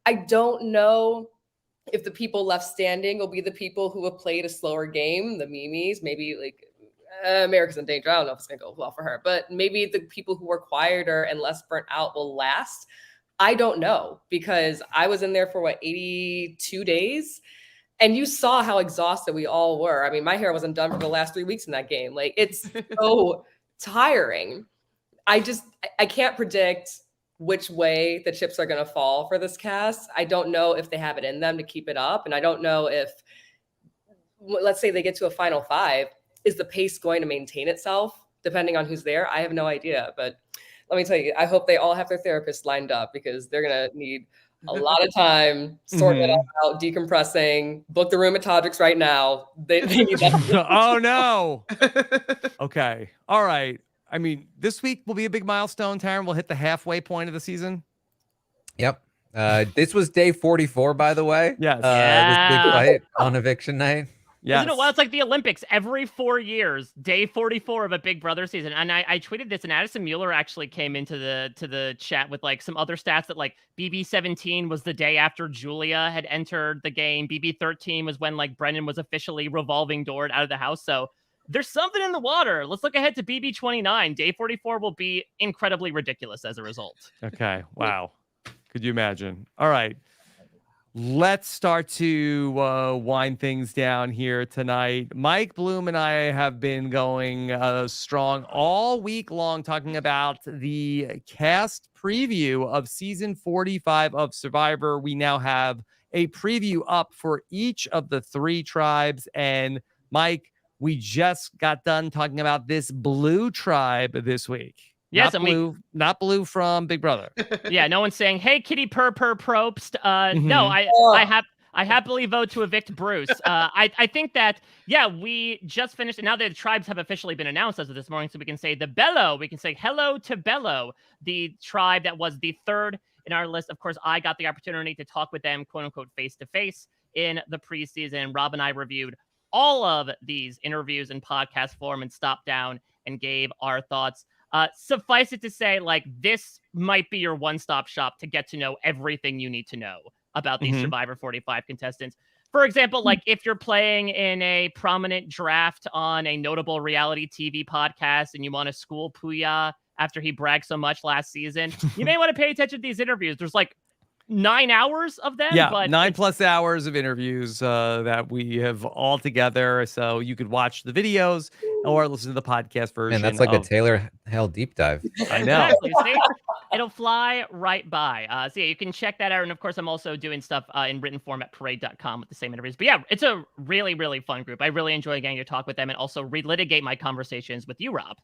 I don't know if the people left standing will be the people who have played a slower game, the Mimis, maybe like America's in danger. I don't know if it's going to go well for her, but maybe the people who were quieter and less burnt out will last. I don't know, because I was in there for 82 days, and you saw how exhausted we all were. I mean, my hair wasn't done for the last 3 weeks in that game. Like, it's so tiring. I can't predict which way the chips are going to fall for this cast. I don't know if they have it in them to keep it up. And I don't know if, let's say they get to a final 5, is the pace going to maintain itself depending on who's there? I have no idea. But let me tell you, I hope they all have their therapists lined up, because they're going to need a lot of time sorting it all out, decompressing. Book the rheumatologists right now. They need that. Oh, no. Okay. All right. I mean, this week will be a big milestone, Taran. We'll hit the halfway point of the season. Yep. This was day 44, by the way. Yes. This big fight on eviction night. Yes. Isn't it? Well, it's like the Olympics every 4 years, day 44 of a Big Brother season. And I tweeted this, and Addison Mueller actually came into the chat with like some other stats that like BB17 was the day after Julia had entered the game. BB13 was when like Brennan was officially revolving doored out of the house. So there's something in the water. Let's look ahead to BB29. Day 44 will be incredibly ridiculous as a result. Okay. Wow. Could you imagine? All right. Let's start to wind things down here tonight. Mike, Bloom, and I have been going strong all week long talking about the cast preview of season 45 of Survivor. We now have a preview up for each of the 3 tribes. And Mike, we just got done talking about this blue tribe this week. Yes, not blue from Big Brother. Yeah, no one's saying, "Hey, kitty purr probst." No, I happily vote to evict Bruce. I think that, yeah, we just finished, and now the tribes have officially been announced as of this morning, so we can say the Bello. We can say hello to Bello, the tribe that was the third in our list. Of course, I got the opportunity to talk with them, quote unquote, face to face in the preseason. Rob and I reviewed all of these interviews in podcast form and stopped down and gave our thoughts. Suffice it to say, like, this might be your one-stop shop to get to know everything you need to know about these Survivor 45 contestants. For example, like if you're playing in a prominent draft on a notable reality TV podcast and you want to school Puya after he bragged so much last season, you may want to pay attention to these interviews. There's like 9 hours of them. Yeah, but 9+ hours of interviews that we have all together. So you could watch the videos or listen to the podcast version. And that's like a Taylor Hell deep dive. I know. Exactly. See? It'll fly right by. So yeah, you can check that out. And of course, I'm also doing stuff in written form at parade.com with the same interviews. But yeah, it's a really, really fun group. I really enjoy getting to talk with them and also relitigate my conversations with you, Rob.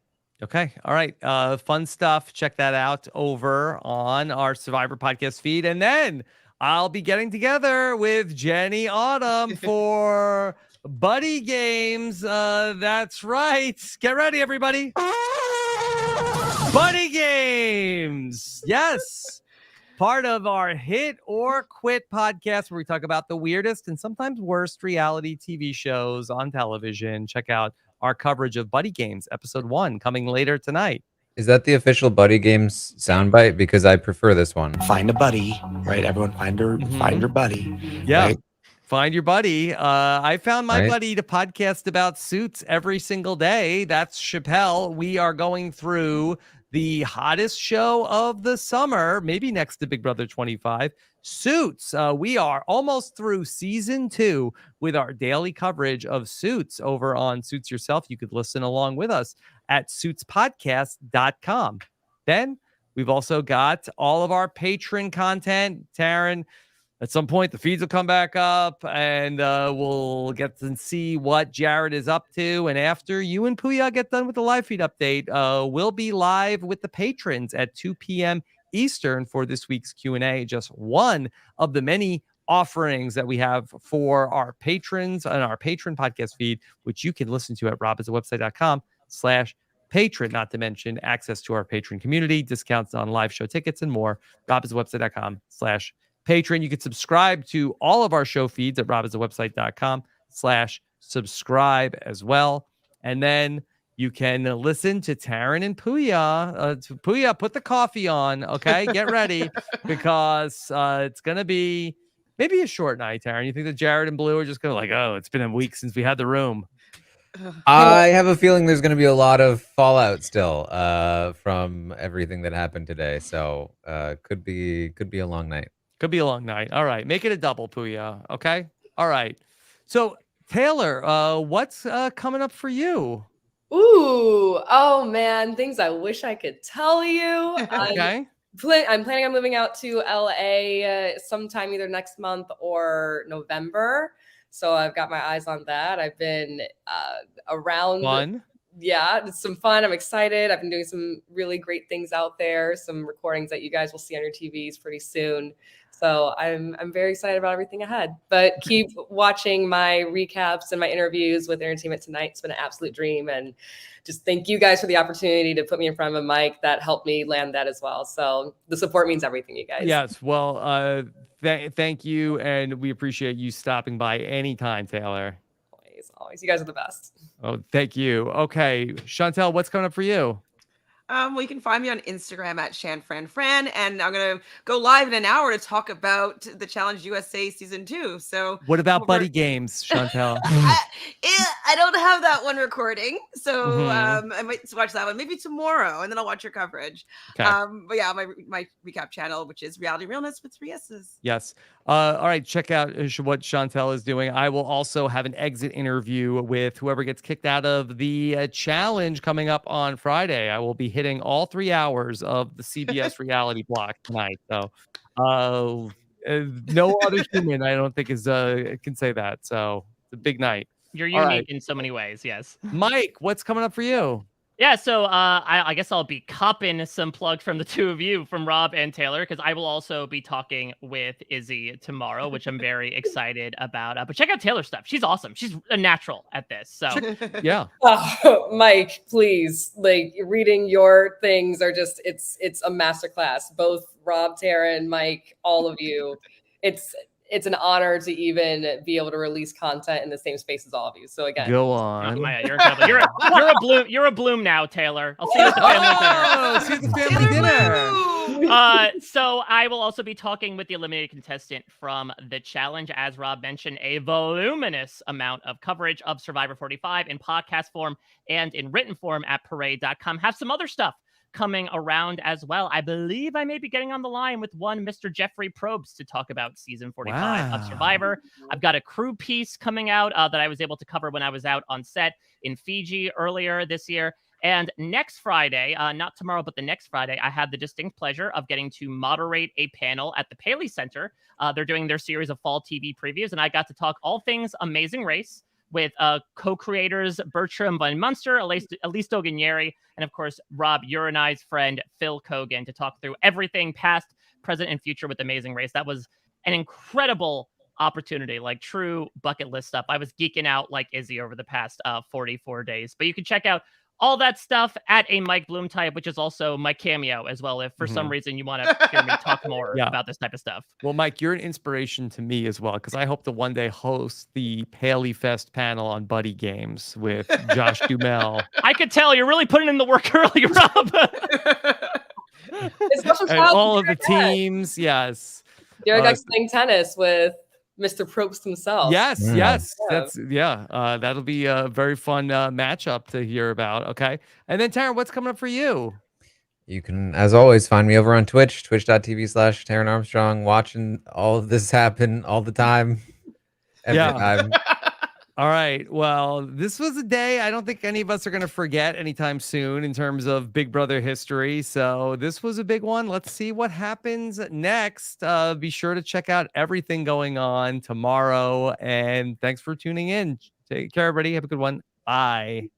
Okay. All right. Fun stuff. Check that out over on our Survivor podcast feed. And then I'll be getting together with Jenny Autumn for Buddy Games. That's right. Get ready, everybody. Buddy Games. Yes. Part of our Hit or Quit podcast where we talk about the weirdest and sometimes worst reality TV shows on television. Check out our coverage of Buddy Games, episode 1, coming later tonight. Is that the official Buddy Games soundbite? Because I prefer this one. Find a buddy, right? Everyone find her buddy. Yeah. Right? Find your buddy. I found my buddy to podcast about Suits every single day. That's Chappelle. We are going through the hottest show of the summer, maybe next to Big Brother 25, Suits. We are almost through season 2 with our daily coverage of Suits over on Suits Yourself. You could listen along with us at suitspodcast.com. Then we've also got all of our patron content. Taran, at some point, the feeds will come back up and we'll get to see what Jared is up to. And after you and Puya get done with the live feed update, we'll be live with the patrons at 2 p.m. Eastern for this week's Q&A. Just one of the many offerings that we have for our patrons and our patron podcast feed, which you can listen to at robhasawebsite.com/patron, not to mention access to our patron community, discounts on live show tickets, and more. robhasawebsite.com/patron. You can subscribe to all of our show feeds at robhasawebsite.com/subscribe as well. And then you can listen to Taran and Puya. Puya, put the coffee on, okay? Get ready, because it's going to be maybe a short night, Taran. You think that Jared and Blue are just going to like, oh, it's been a week since we had the room? I have a feeling there's going to be a lot of fallout still from everything that happened today. So could be a long night. Could be a long night. All right. Make it a double, Puya. Okay. All right. So, Taylor, what's coming up for you? Ooh, oh man, things I wish I could tell you. Okay. I'm planning on moving out to LA sometime either next month or November. So I've got my eyes on that. I've been around. Fun. Yeah, it's some fun. I'm excited. I've been doing some really great things out there, some recordings that you guys will see on your TVs pretty soon. So I'm very excited about everything ahead. But keep watching my recaps and my interviews with Entertainment Tonight. It's been an absolute dream. And just thank you guys for the opportunity to put me in front of a mic. That helped me land that as well. So the support means everything, you guys. Yes. Well, thank you. And we appreciate you stopping by anytime, Taylor. Always. You guys are the best. Oh, thank you. Okay. Chantel, what's coming up for you? Well, you can find me on Instagram at ShanFranFran, and I'm gonna go live in an hour to talk about the Challenge USA season 2. So, what about Buddy Games, Chantel? I don't have that one recording, so I might watch that one maybe tomorrow, and then I'll watch your coverage. Okay. But yeah, my recap channel, which is Reality Realness with 3 S's. Yes. All right. Check out what Chantel is doing. I will also have an exit interview with whoever gets kicked out of the challenge coming up on Friday. I will be hitting all 3 hours of the CBS reality block tonight. So no other human, I don't think, can say that. So it's a big night. You're All unique right. in so many ways. Yes. Mike, what's coming up for you? Yeah, so I guess I'll be copping some plugs from the two of you, from Rob and Taylor, because I will also be talking with Izzy tomorrow, which I'm very excited about. But check out Taylor's stuff. She's awesome. She's a natural at this. So Yeah. Oh, Mike, please, like reading your things are just it's a masterclass. Both Rob, Tara, and Mike, all of you. It's an honor to even be able to release content in the same space as all of you. So again, Go oh, on. Maya, you're incredible. You're a Bloom now, Taylor. I'll see you at the family dinner. Oh, see you at the family dinner. So I will also be talking with the eliminated contestant from the challenge. As Rob mentioned, a voluminous amount of coverage of Survivor 45 in podcast form and in written form at parade.com. Have some other stuff coming around as well. I believe I may be getting on the line with one Mr. Jeffrey Probst to talk about season 45 of Survivor. I've got a crew piece coming out that I was able to cover when I was out on set in Fiji earlier this year. And next Friday, not tomorrow, but the next Friday, I had the distinct pleasure of getting to moderate a panel at the Paley Center. They're doing their series of fall TV previews, and I got to talk all things Amazing Race with co-creators Bertram Van Munster, Elise Doganieri, and of course, Rob, your and I's friend, Phil Kogan, to talk through everything past, present, and future with Amazing Race. That was an incredible opportunity, like true bucket list stuff. I was geeking out like Izzy over the past 44 days. But you can check out all that stuff at a Mike Bloom type, which is also my cameo as well, if for some reason you want to hear me talk more about this type of stuff. Well, Mike, you're an inspiration to me as well, because I hope to one day host the Paley Fest panel on Buddy Games with Josh Duhamel. I could tell you're really putting in the work early, Rob. And all of the teams, yes. You're guys playing tennis with Mr. Probst himself. Yes. That's that'll be a very fun matchup to hear about. Okay. And then Taran, what's coming up for you? You can, as always, find me over on Twitch, twitch.tv/Taran Armstrong, watching all of this happen all the time. Every time. All right. Well, this was a day I don't think any of us are going to forget anytime soon in terms of Big Brother history. So this was a big one. Let's see what happens next. Be sure to check out everything going on tomorrow. And thanks for tuning in. Take care, everybody. Have a good one. Bye.